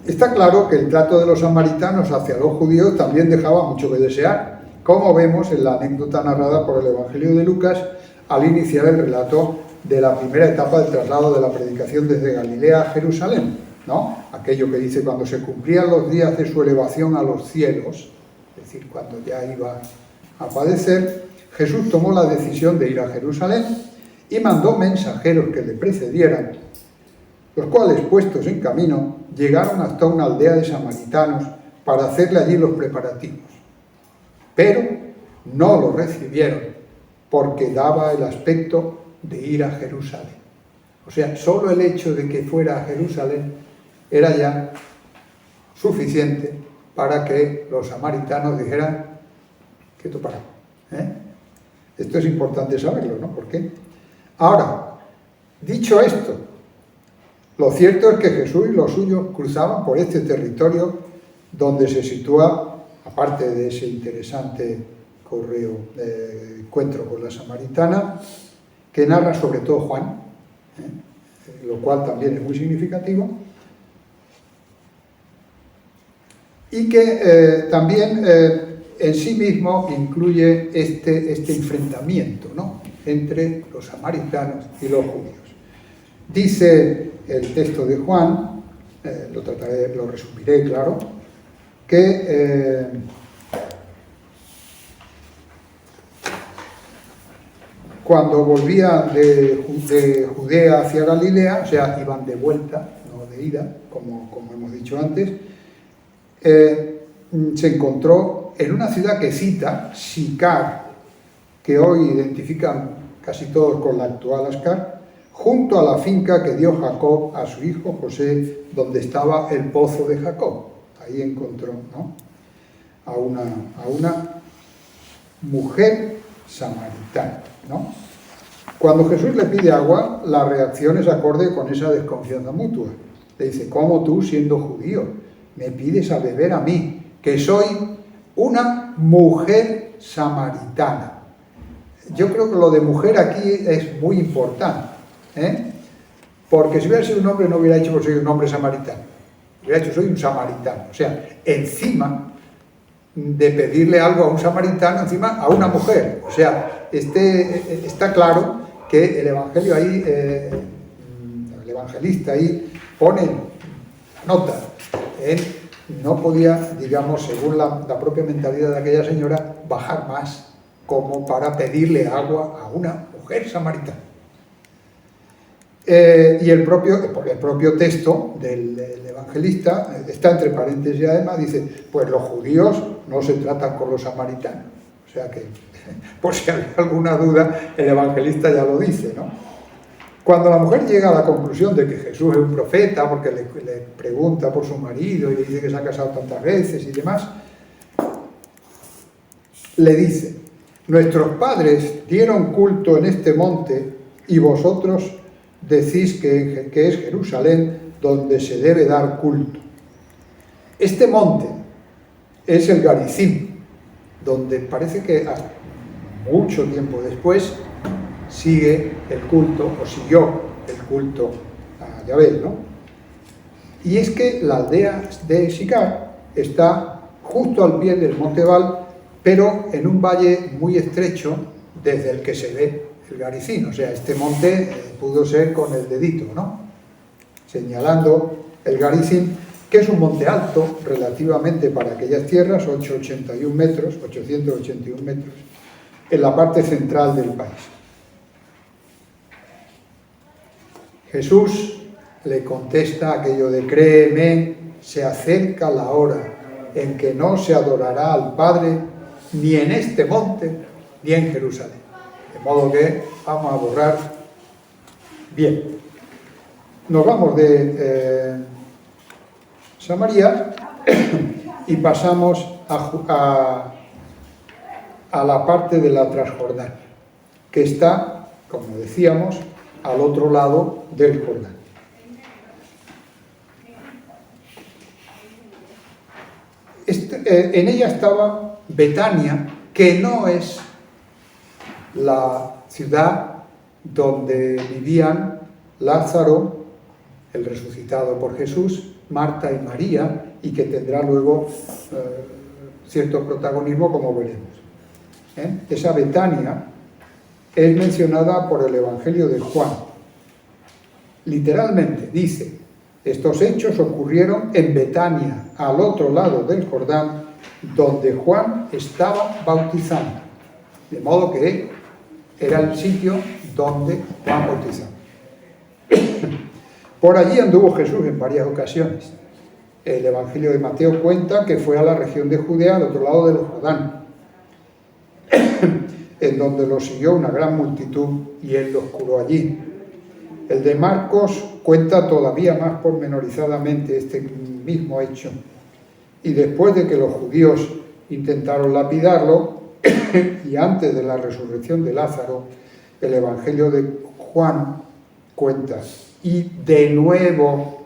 Está claro que el trato de los samaritanos hacia los judíos también dejaba mucho que desear, como vemos en la anécdota narrada por el Evangelio de Lucas al iniciar el relato de la primera etapa del traslado de la predicación desde Galilea a Jerusalén, ¿no? Aquello que dice: cuando se cumplían los días de su elevación a los cielos, es decir, cuando ya iba a padecer, Jesús tomó la decisión de ir a Jerusalén y mandó mensajeros que le precedieran, los cuales, puestos en camino, llegaron hasta una aldea de samaritanos para hacerle allí los preparativos. Pero no lo recibieron porque daba el aspecto de ir a Jerusalén. O sea, solo el hecho de que fuera a Jerusalén era ya suficiente para que los samaritanos dijeran: quieto parado. Esto es importante saberlo, ¿no? ¿Por qué? Ahora, dicho esto, lo cierto es que Jesús y los suyos cruzaban por este territorio donde se sitúa, aparte de ese interesante encuentro con la samaritana, que narra sobre todo Juan, lo cual también es muy significativo, y que también en sí mismo incluye este enfrentamiento, ¿no?, entre los samaritanos y los judíos. Dice el texto de Juan, lo resumiré, claro, que cuando volvían de Judea hacia Galilea, o sea, iban de vuelta, no de ida, como hemos dicho antes, se encontró en una ciudad que cita, Sicar, que hoy identifican casi todos con la actual Ascar, junto a la finca que dio Jacob a su hijo José, donde estaba el pozo de Jacob. Ahí encontró, ¿no?, a una mujer samaritana, ¿no? Cuando Jesús le pide agua, la reacción es acorde con esa desconfianza mutua. Le dice: ¿cómo tú, siendo judío, me pides a beber a mí, que soy una mujer samaritana? Yo creo que lo de mujer aquí es muy importante, porque si hubiera sido un hombre no hubiera dicho que soy un hombre samaritano, hubiera dicho soy un samaritano. O sea, encima de pedirle algo a un samaritano, encima a una mujer. O sea, está claro que el evangelio ahí, el evangelista ahí pone nota. Él no podía, digamos, según la propia mentalidad de aquella señora, bajar más como para pedirle agua a una mujer samaritana. Y el propio texto del evangelista está entre paréntesis y además dice: pues los judíos no se tratan con los samaritanos. O sea que, por si hay alguna duda, el evangelista ya lo dice, ¿no? Cuando la mujer llega a la conclusión de que Jesús es un profeta, porque le pregunta por su marido y le dice que se ha casado tantas veces y demás, le dice: nuestros padres dieron culto en este monte y vosotros decís que es Jerusalén donde se debe dar culto. Este monte es el Garizim, donde parece que hasta mucho tiempo después sigue el culto, o siguió el culto a Yahvé, ¿no? Y es que la aldea de Sicar está justo al pie del monte Ebal, pero en un valle muy estrecho desde el que se ve el Garizim. O sea, este monte pudo ser con el dedito, ¿no?, señalando el Garizim, que es un monte alto relativamente para aquellas tierras, 881 metros, en la parte central del país. Jesús le contesta aquello de: créeme, se acerca la hora en que no se adorará al Padre ni en este monte ni en Jerusalén. De modo que vamos a borrar bien. Nos vamos de Samaria y pasamos a la parte de la Transjordania, que está, como decíamos, al otro lado del Jordán. En ella estaba Betania, que no es la ciudad donde vivían Lázaro, el resucitado por Jesús, Marta y María, y que tendrá luego cierto protagonismo, como veremos. Esa Betania es mencionada por el Evangelio de Juan. Literalmente dice: estos hechos ocurrieron en Betania, al otro lado del Jordán, donde Juan estaba bautizando. De modo que era el sitio donde Juan bautizaba. Por allí anduvo Jesús en varias ocasiones. El Evangelio de Mateo cuenta que fue a la región de Judea, al otro lado del Jordán, en donde lo siguió una gran multitud y él los curó allí. El de Marcos cuenta todavía más pormenorizadamente este mismo hecho. Y después de que los judíos intentaron lapidarlo, y antes de la resurrección de Lázaro, el Evangelio de Juan cuenta: y de nuevo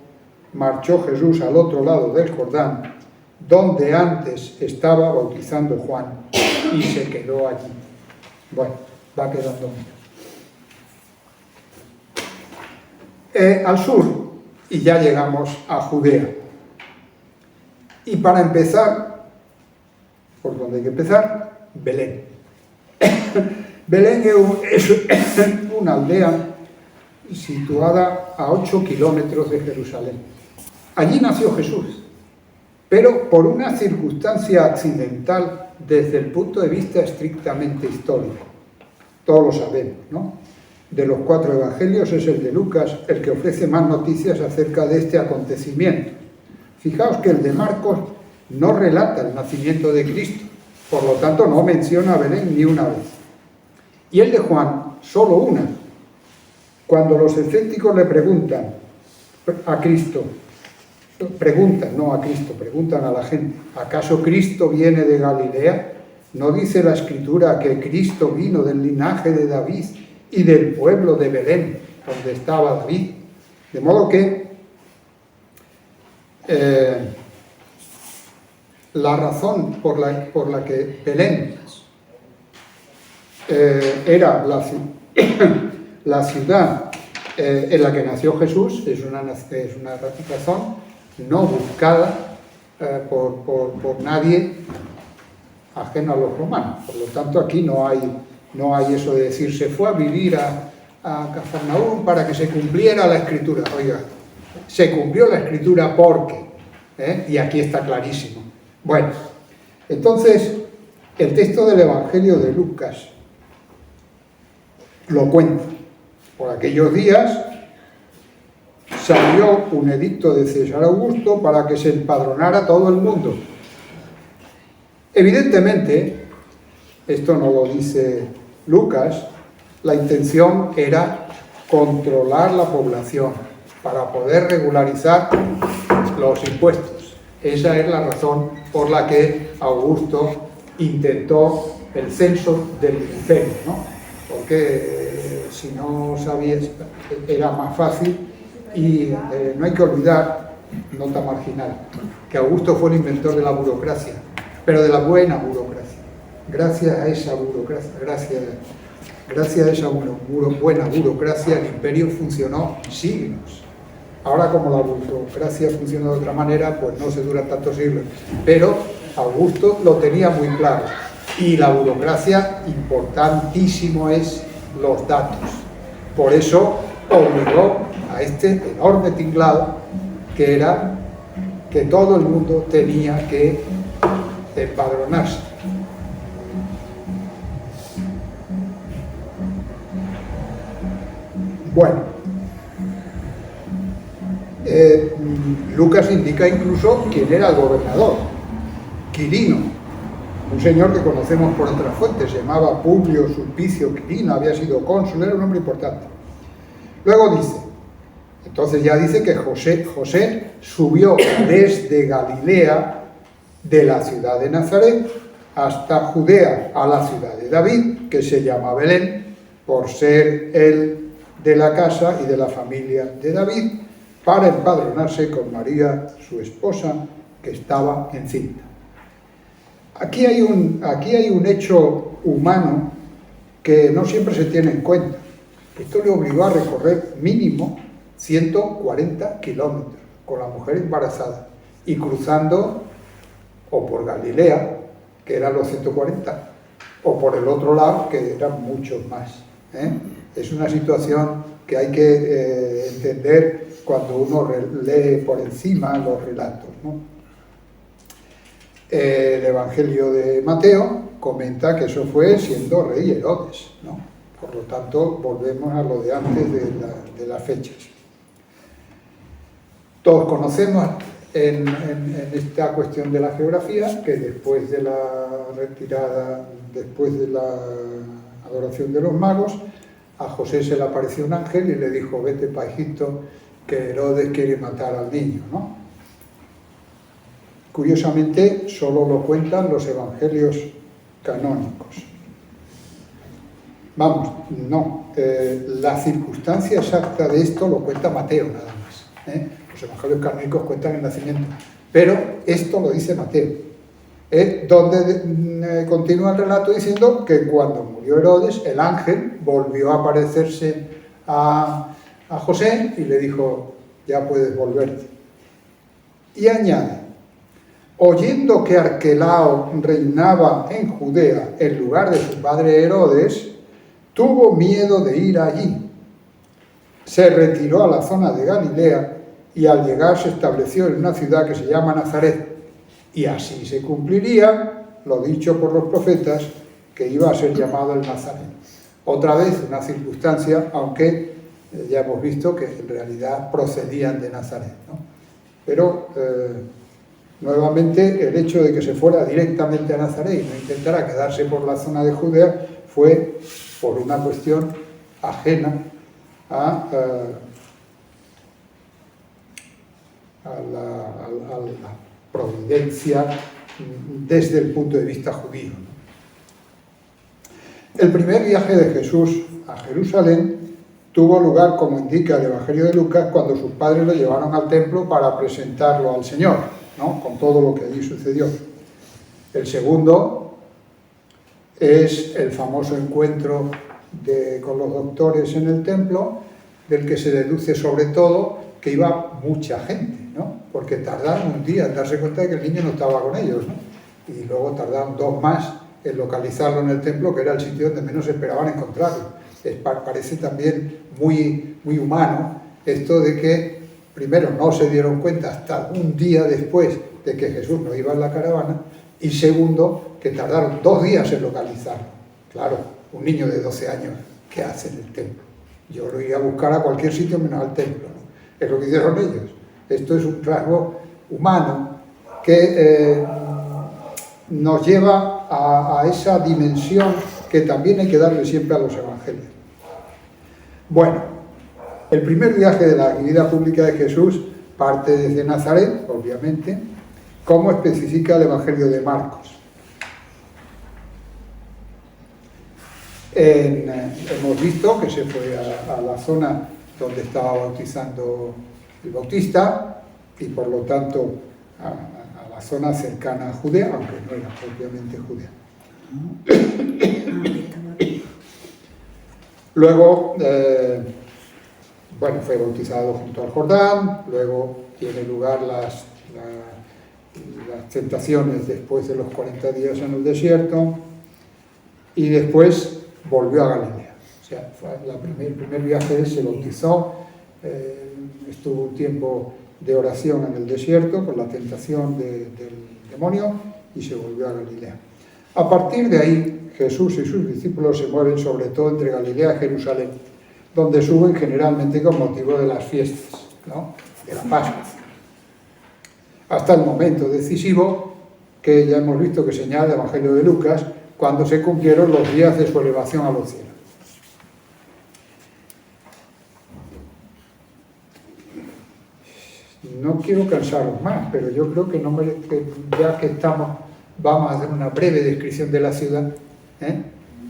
marchó Jesús al otro lado del Jordán, donde antes estaba bautizando Juan, y se quedó allí. Bueno, va quedando al sur, y ya llegamos a Judea. Y para empezar, por donde hay que empezar, Belén. Belén es una aldea situada a 8 kilómetros de Jerusalén. Allí nació Jesús, pero por una circunstancia accidental desde el punto de vista estrictamente histórico. Todos lo sabemos, ¿no? De los 4 evangelios es el de Lucas el que ofrece más noticias acerca de este acontecimiento. Fijaos que el de Marcos no relata el nacimiento de Cristo, por lo tanto no menciona a Belén ni una vez. Y el de Juan, solo una. Cuando los escépticos le preguntan a Cristo, preguntan a la gente, ¿acaso Cristo viene de Galilea? ¿No dice la Escritura que Cristo vino del linaje de David y del pueblo de Belén, donde estaba David? De modo que la razón por la que Belén era la ciudad en la que nació Jesús es una razón no buscada por nadie ajeno a los romanos. Por lo tanto, aquí no hay eso de decir se fue a vivir a Cafarnaúm para que se cumpliera la Escritura. Oiga, se cumplió la Escritura porque, y aquí está clarísimo. Bueno, entonces, el texto del Evangelio de Lucas lo cuenta. Por aquellos días salió un edicto de César Augusto para que se empadronara todo el mundo. Evidentemente, esto no lo dice Lucas, la intención era controlar la población para poder regularizar los impuestos. Esa es la razón por la que Augusto intentó el censo del imperio, ¿no? Porque si no sabías, era más fácil. Y no hay que olvidar, nota marginal, que Augusto fue el inventor de la burocracia, pero de la buena burocracia. Gracias a esa burocracia, gracias a esa buena burocracia, el imperio funcionó siglos. Ahora, como la burocracia funciona de otra manera, pues no se dura tantos siglos. Pero Augusto lo tenía muy claro. Y la burocracia, importantísimo es los datos. Por eso obligó a este enorme tinglado, que era que todo el mundo tenía que empadronarse. Bueno, Lucas indica incluso quién era el gobernador, Quirino, un señor que conocemos por otras fuentes, se llamaba Publio Sulpicio Quirino, había sido cónsul, era un hombre importante. Luego dice, entonces ya dice que José subió desde Galilea, de la ciudad de Nazaret, hasta Judea, a la ciudad de David, que se llama Belén, por ser él de la casa y de la familia de David, para empadronarse con María, su esposa, que estaba encinta. Aquí hay un hecho humano que no siempre se tiene en cuenta. Esto le obligó a recorrer mínimo 140 kilómetros con la mujer embarazada y cruzando o por Galilea, que eran los 140, o por el otro lado, que eran muchos más. Es una situación que hay que entender cuando uno lee por encima los relatos, ¿no? El Evangelio de Mateo comenta que eso fue siendo rey Herodes, ¿no? Por lo tanto, volvemos a lo de antes de las fechas. Todos conocemos en esta cuestión de la geografía que después de la retirada, después de la adoración de los magos, a José se le apareció un ángel y le dijo, vete para Egipto, que Herodes quiere matar al niño, ¿no? Curiosamente, solo lo cuentan los evangelios canónicos. Vamos, no, la circunstancia exacta de esto lo cuenta Mateo nada más. Los evangelios canónicos cuentan el nacimiento, Pero esto lo dice Mateo, donde continúa el relato diciendo que cuando murió Herodes, el ángel volvió a aparecerse a José y le dijo, ya puedes volverte. Y añade, oyendo que Arquelao reinaba en Judea en lugar de su padre Herodes, tuvo miedo de ir allí. Se retiró a la zona de Galilea y al llegar se estableció en una ciudad que se llama Nazaret. Y así se cumpliría lo dicho por los profetas, que iba a ser llamado el Nazareno. Otra vez una circunstancia, aunque ya hemos visto que en realidad procedían de Nazaret, ¿no? Pero nuevamente el hecho de que se fuera directamente a Nazaret y no intentara quedarse por la zona de Judea fue por una cuestión ajena a la providencia desde el punto de vista judío. El primer viaje de Jesús a Jerusalén tuvo lugar, como indica el Evangelio de Lucas, cuando sus padres lo llevaron al templo para presentarlo al Señor, ¿no? Con todo lo que allí sucedió. El segundo es el famoso encuentro con los doctores en el templo, del que se deduce sobre todo que iba mucha gente, ¿no? Porque tardaron un día en darse cuenta de que el niño no estaba con ellos, ¿no? Y luego tardaron 2 más en localizarlo en el templo, que era el sitio donde menos esperaban encontrarlo. Parece también muy, muy humano esto de que primero no se dieron cuenta hasta un día después de que Jesús no iba en la caravana, y segundo, que tardaron 2 días en localizarlo. Claro, un niño de 12 años, ¿qué hace en el templo? Yo lo iría a buscar a cualquier sitio menos al templo, ¿no? Es lo que hicieron ellos. Esto es un rasgo humano que nos lleva a esa dimensión que también hay que darle siempre a los evangelios. Bueno, el primer viaje de la vida pública de Jesús parte desde Nazaret, obviamente, como especifica el Evangelio de Marcos. Hemos visto que se fue a la zona donde estaba bautizando el Bautista y por lo tanto a la zona cercana a Judea, aunque no era propiamente Judea. Luego, fue bautizado junto al Jordán, luego tiene lugar las tentaciones después de los 40 días en el desierto y después volvió a Galilea. O sea, el primer viaje se bautizó, estuvo un tiempo de oración en el desierto con la tentación del demonio y se volvió a Galilea. A partir de ahí, Jesús y sus discípulos se mueven sobre todo entre Galilea y Jerusalén, donde suben generalmente con motivo de las fiestas, ¿no? De la Pascua. Hasta el momento decisivo que ya hemos visto que señala el Evangelio de Lucas, cuando se cumplieron los días de su elevación a los cielos. No quiero cansaros más, pero yo creo que ya que estamos, vamos a hacer una breve descripción de la ciudad,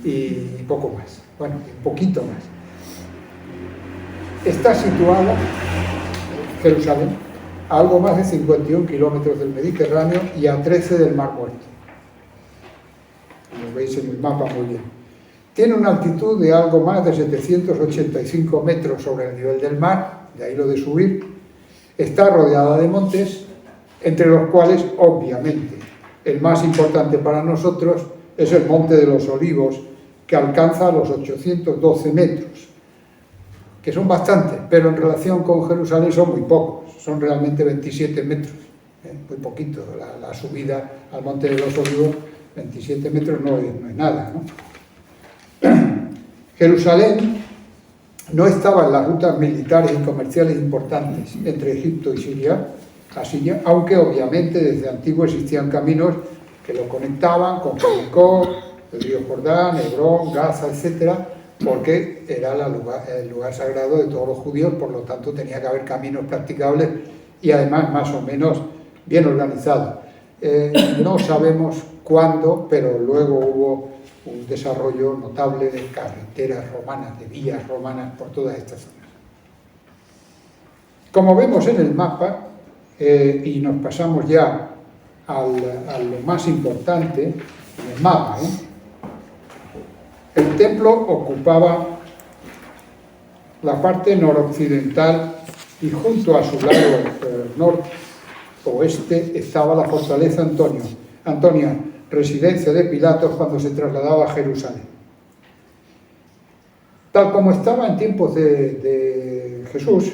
y poco más, un poquito más. Está situado Jerusalén a algo más de 51 kilómetros del Mediterráneo y a 13 del Mar Muerto. Lo veis en el mapa muy bien. Tiene una altitud de algo más de 785 metros sobre el nivel del mar, de ahí lo de subir. Está rodeada de montes, entre los cuales, obviamente, el más importante para nosotros es el Monte de los Olivos, que alcanza los 812 metros, que son bastantes, pero en relación con Jerusalén son muy pocos, son realmente 27 metros, muy poquito. La subida al Monte de los Olivos, 27 metros no es nada, ¿no? Jerusalén no estaba en las rutas militares y comerciales importantes entre Egipto y Siria, aunque obviamente desde antiguo existían caminos que lo conectaban con Jericó, el río Jordán, Hebrón, Gaza, etc., porque era el lugar sagrado de todos los judíos, por lo tanto tenía que haber caminos practicables y además más o menos bien organizados. No sabemos cuándo, pero luego hubo un desarrollo notable de carreteras romanas, de vías romanas por todas estas zonas. Como vemos en el mapa, y nos pasamos ya a lo más importante, en el mapa. El templo ocupaba la parte noroccidental y junto a su lado noroeste estaba la fortaleza Antonia, residencia de Pilatos cuando se trasladaba a Jerusalén. Tal como estaba en tiempos de Jesús,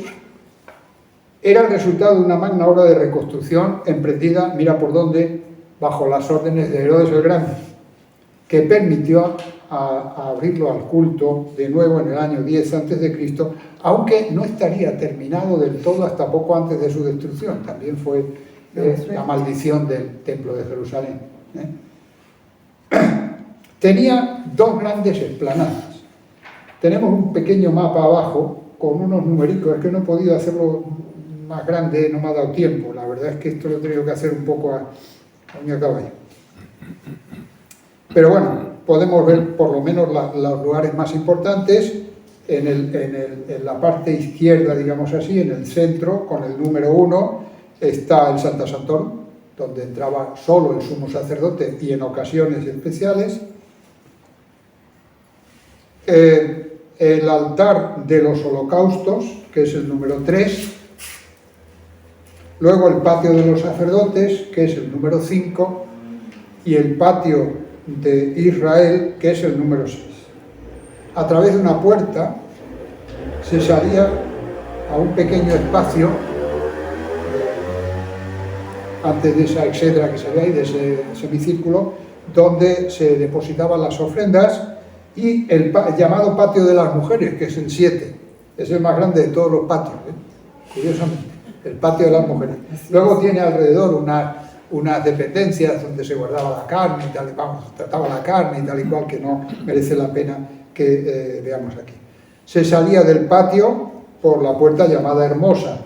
era el resultado de una magna obra de reconstrucción emprendida, mira por dónde, bajo las órdenes de Herodes el Grande, que permitió abrirlo al culto de nuevo en el año 10 a.C., aunque no estaría terminado del todo hasta poco antes de su destrucción. También fue la maldición del templo de Jerusalén. Tenía dos grandes explanadas. Tenemos un pequeño mapa abajo con unos numericos. Es que no he podido hacerlo más grande, no me ha dado tiempo. La verdad es que esto lo he tenido que hacer un poco a mi caballo. Pero bueno, podemos ver por lo menos los lugares más importantes. En la parte izquierda, digamos así, en el centro, con el número 1, está el Sancta Sanctorum, donde entraba solo el sumo sacerdote y en ocasiones especiales. El altar de los holocaustos, que es el número 3. Luego el patio de los sacerdotes, que es el número 5. Y el patio de Israel, que es el número 6. A través de una puerta se salía a un pequeño espacio, antes de esa exedra que se ve ahí, de ese semicírculo, donde se depositaban las ofrendas, y el llamado patio de las mujeres, que es el 7, es el más grande de todos los patios, curiosamente, el patio de las mujeres. Luego tiene alrededor unas dependencias donde se guardaba la carne y tal, trataba la carne y tal y cual, que no merece la pena que veamos aquí. Se salía del patio por la puerta llamada Hermosa,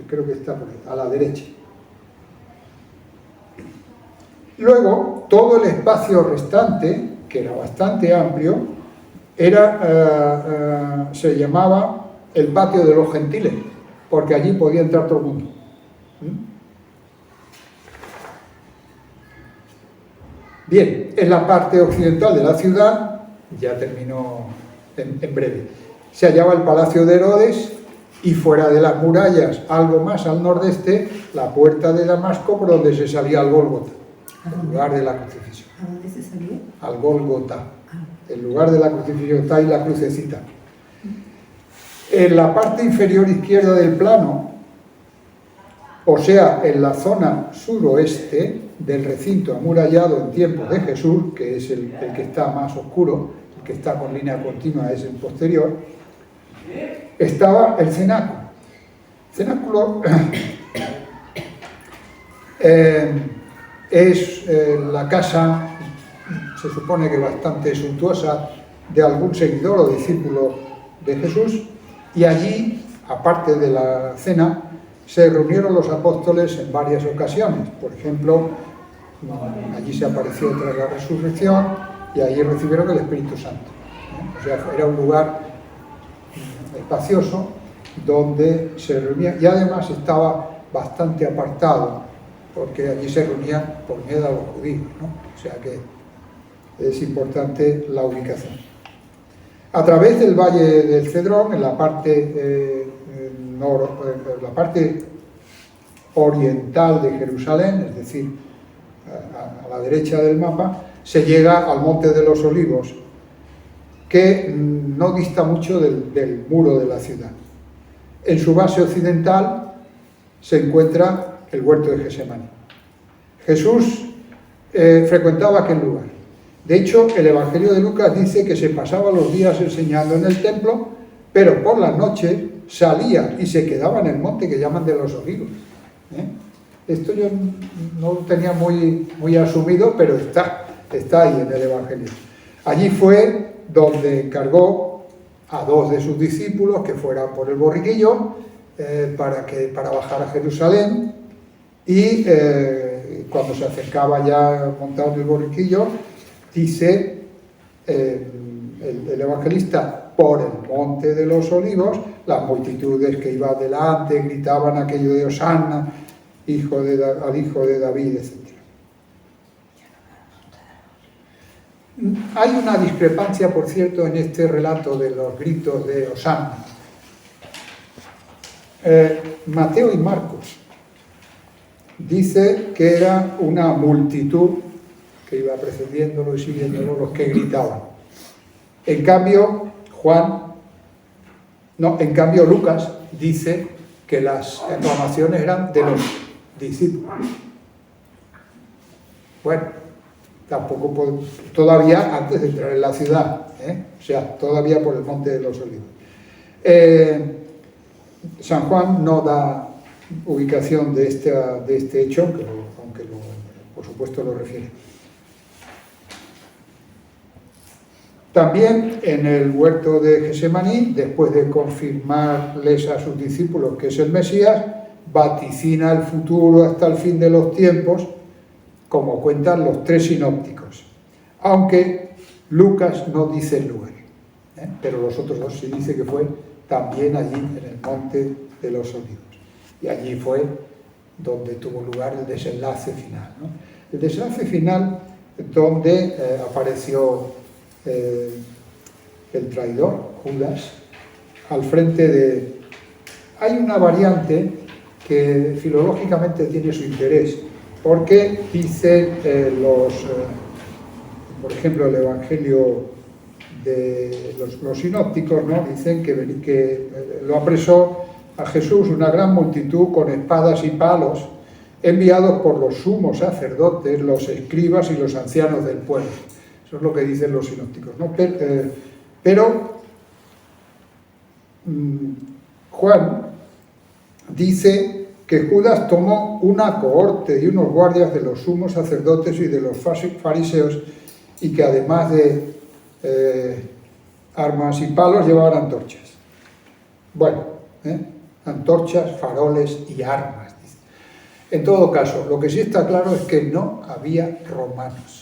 creo que está por ahí, a la derecha. Luego, todo el espacio restante, que era bastante amplio, se llamaba el patio de los gentiles, porque allí podía entrar todo el mundo. Bien, en la parte occidental de la ciudad, ya terminó en breve, se hallaba el Palacio de Herodes y fuera de las murallas, algo más al nordeste, la puerta de Damasco, por donde se salía al Gólgota, el lugar de la crucifixión. ¿A dónde se salía? Al Gólgota, el lugar de la crucifixión, está ahí la crucecita. En la parte inferior izquierda del plano, o sea, en la zona suroeste del recinto amurallado en tiempos de Jesús, que es el que está más oscuro, el que está con línea continua es el posterior, estaba el cenáculo. El cenáculo es la casa, se supone que bastante suntuosa, de algún seguidor o discípulo de Jesús, y allí, aparte de la cena, se reunieron los apóstoles en varias ocasiones. Por ejemplo, allí se apareció tras la resurrección y allí recibieron el Espíritu Santo. O sea, era un lugar espacioso donde se reunían, y además estaba bastante apartado, porque allí se reunían por miedo a los judíos, ¿no? O sea que es importante la ubicación. A través del Valle del Cedrón, en la parte la parte oriental de Jerusalén, es decir, a la derecha del mapa, se llega al Monte de los Olivos, que no dista mucho del muro de la ciudad. En su base occidental se encuentra el huerto de Getsemaní. Jesús frecuentaba aquel lugar. De hecho, el Evangelio de Lucas dice que se pasaba los días enseñando en el templo, pero por las noches salía y se quedaba en el monte que llaman de los Olivos. Esto yo no lo tenía muy asumido, pero está ahí en el Evangelio. Allí fue donde encargó a 2 de sus discípulos que fueran por el borriquillo para bajar a Jerusalén, y cuando se acercaba ya montado en el borriquillo, dice el evangelista por el monte de los olivos, las multitudes que iban delante gritaban aquello de Hosanna, al hijo de David, etc. Hay una discrepancia, por cierto, en este relato de los gritos de Hosanna. Mateo y Marcos dice que era una multitud que iba precediéndolo y siguiéndolo los que gritaban. En cambio, Lucas dice que las aclamaciones eran de los discípulos. Bueno, tampoco todavía antes de entrar en la ciudad, o sea, todavía por el monte de los olivos. San Juan no da ubicación de este hecho, aunque por supuesto lo refiere. También en el huerto de Gesemaní, después de confirmarles a sus discípulos que es el Mesías, vaticina el futuro hasta el fin de los tiempos, como cuentan los tres sinópticos, aunque Lucas no dice el lugar, pero los otros dos sí dice que fue también allí en el monte de los olivos, y allí fue donde tuvo lugar el desenlace final, ¿no? El desenlace final donde apareció el traidor, Judas, al frente de... Hay una variante que filológicamente tiene su interés, porque dice por ejemplo, el Evangelio de los sinópticos, ¿no? Dicen que lo apresó a Jesús una gran multitud con espadas y palos, enviados por los sumos sacerdotes, los escribas y los ancianos del pueblo. Eso es lo que dicen los sinópticos, ¿no? Pero Juan dice que Judas tomó una cohorte y unos guardias de los sumos sacerdotes y de los fariseos, y que además de armas y palos llevaban antorchas. Bueno, antorchas, faroles y armas. Dice. En todo caso, lo que sí está claro es que no había romanos.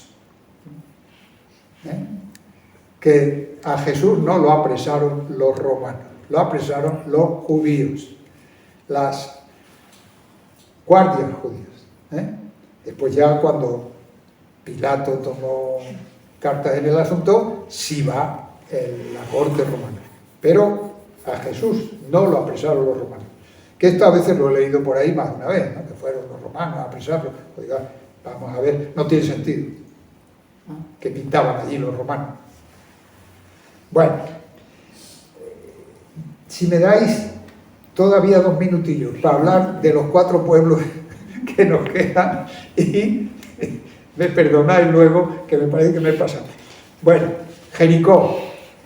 Que a Jesús no lo apresaron los romanos, lo apresaron los judíos, las guardias judías. Después ya cuando Pilato tomó cartas en el asunto, sí va la corte romana, pero a Jesús no lo apresaron los romanos, que esto a veces lo he leído por ahí más de una vez, ¿no? Que fueron los romanos a apresarlo. Oiga, vamos a ver, no tiene sentido que pintaban allí los romanos. Bueno, si me dais todavía 2 minutillos para hablar de los 4 pueblos que nos quedan, y me perdonáis luego, que me parece que me he pasado. Bueno, Jericó,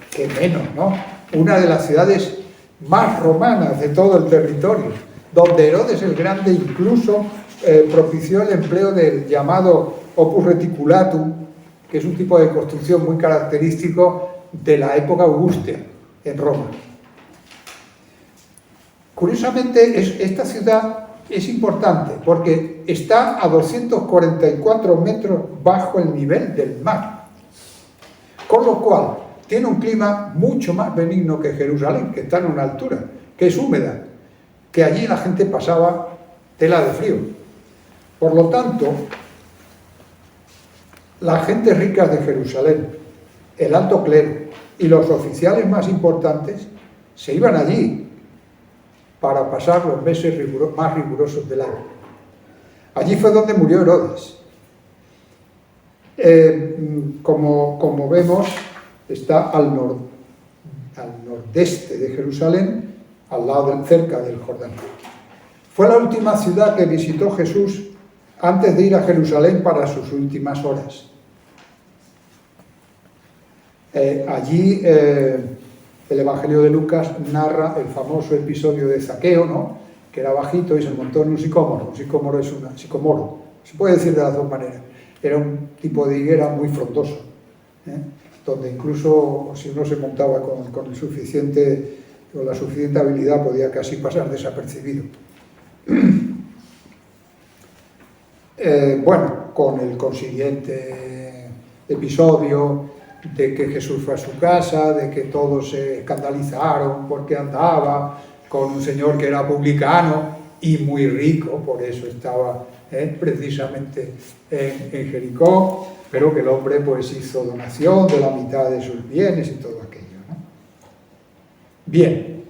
que menos, ¿no? Una de las ciudades más romanas de todo el territorio, donde Herodes el Grande incluso propició el empleo del llamado opus reticulatum, que es un tipo de construcción muy característico de la época augustea en Roma. Curiosamente, esta ciudad es importante porque está a 244 metros bajo el nivel del mar, con lo cual tiene un clima mucho más benigno que Jerusalén, que está en una altura, que es húmeda, que allí la gente pasaba tela de frío. Por lo tanto, la gente rica de Jerusalén, el alto clero y los oficiales más importantes se iban allí para pasar los meses más rigurosos del año. Allí fue donde murió Herodes. Como vemos, está al nordeste de Jerusalén, cerca del Jordán. Fue la última ciudad que visitó Jesús antes de ir a Jerusalén para sus últimas horas. Allí el Evangelio de Lucas narra el famoso episodio de Zaqueo, ¿no? Que era bajito y se montó en un sicómoro. Un sicómoro es un sicomoro, se puede decir de las dos maneras. Era un tipo de higuera muy frondoso, donde incluso si uno se montaba con la suficiente habilidad podía casi pasar desapercibido. Bueno, con el consiguiente episodio de que Jesús fue a su casa, de que todos se escandalizaron porque andaba con un señor que era publicano y muy rico, por eso estaba precisamente en Jericó, pero que el hombre pues hizo donación de la mitad de sus bienes y todo aquello, ¿no? Bien,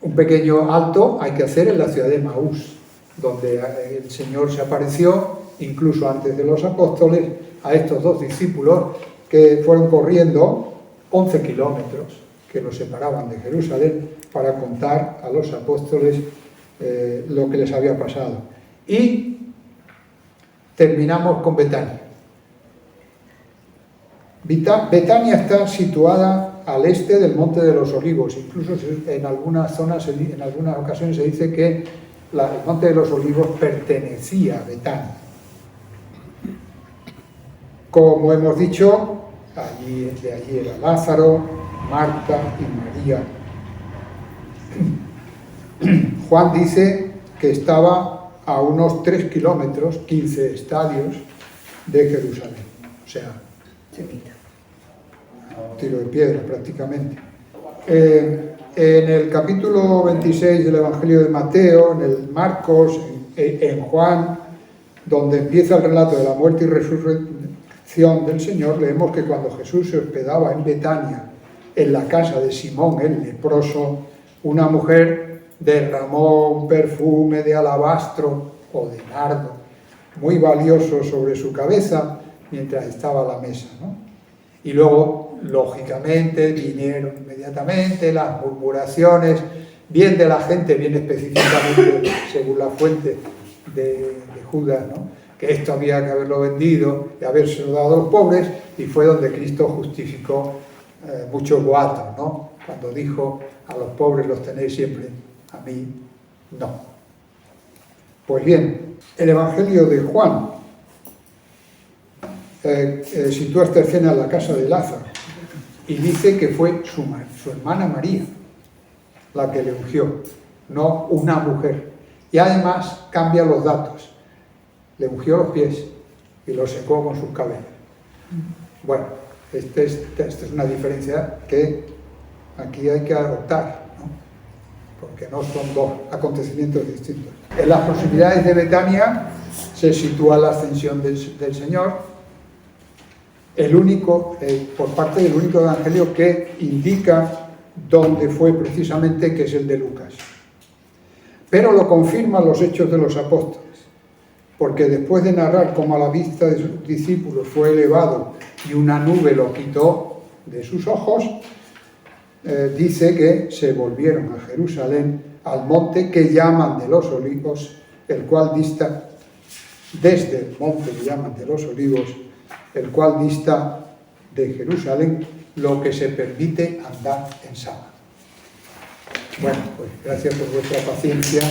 un pequeño alto hay que hacer en la ciudad de Maús, donde el Señor se apareció, incluso antes de los apóstoles, a estos dos discípulos que fueron corriendo 11 kilómetros que los separaban de Jerusalén para contar a los apóstoles lo que les había pasado. Y terminamos con Betania. Betania está situada al este del Monte de los Olivos. Incluso en algunas zonas, en algunas ocasiones se dice que el Monte de los Olivos pertenecía a Betania. Como hemos dicho, de allí era Lázaro, Marta y María. Juan dice que estaba a unos 3 kilómetros, 15 estadios de Jerusalén. O sea, un tiro de piedra prácticamente. En el capítulo 26 del Evangelio de Mateo, en el Marcos, en Juan, donde empieza el relato de la muerte y resurrección del Señor, leemos que cuando Jesús se hospedaba en Betania, en la casa de Simón el leproso, una mujer derramó un perfume de alabastro o de nardo muy valioso sobre su cabeza mientras estaba a la mesa, ¿no? Y luego, lógicamente, vinieron inmediatamente las murmuraciones, bien de la gente, bien específicamente, según la fuente de Judas, ¿no?, que esto había que haberlo vendido y habérselo dado a los pobres, y fue donde Cristo justificó muchos boatos, ¿no?, cuando dijo: a los pobres los tenéis siempre, a mí no. Pues bien, el Evangelio de Juan sitúa esta escena en la casa de Lázaro y dice que fue su hermana María la que le ungió, no una mujer. Y además cambia los datos: le ungió los pies y los secó con sus cabellos. Bueno, esta es una diferencia que aquí hay que adoptar, ¿no?, porque no son dos acontecimientos distintos. En las proximidades de Betania se sitúa la ascensión del Señor, el único, por parte del único evangelio que indica dónde fue precisamente, que es el de Lucas. Pero lo confirman los Hechos de los Apóstoles, porque después de narrar cómo a la vista de sus discípulos fue elevado y una nube lo quitó de sus ojos, dice que se volvieron a Jerusalén, al monte que llaman de los Olivos, el cual dista, desde el monte que llaman de los Olivos, el cual dista de Jerusalén lo que se permite andar en sábado. Bueno, pues gracias por vuestra paciencia.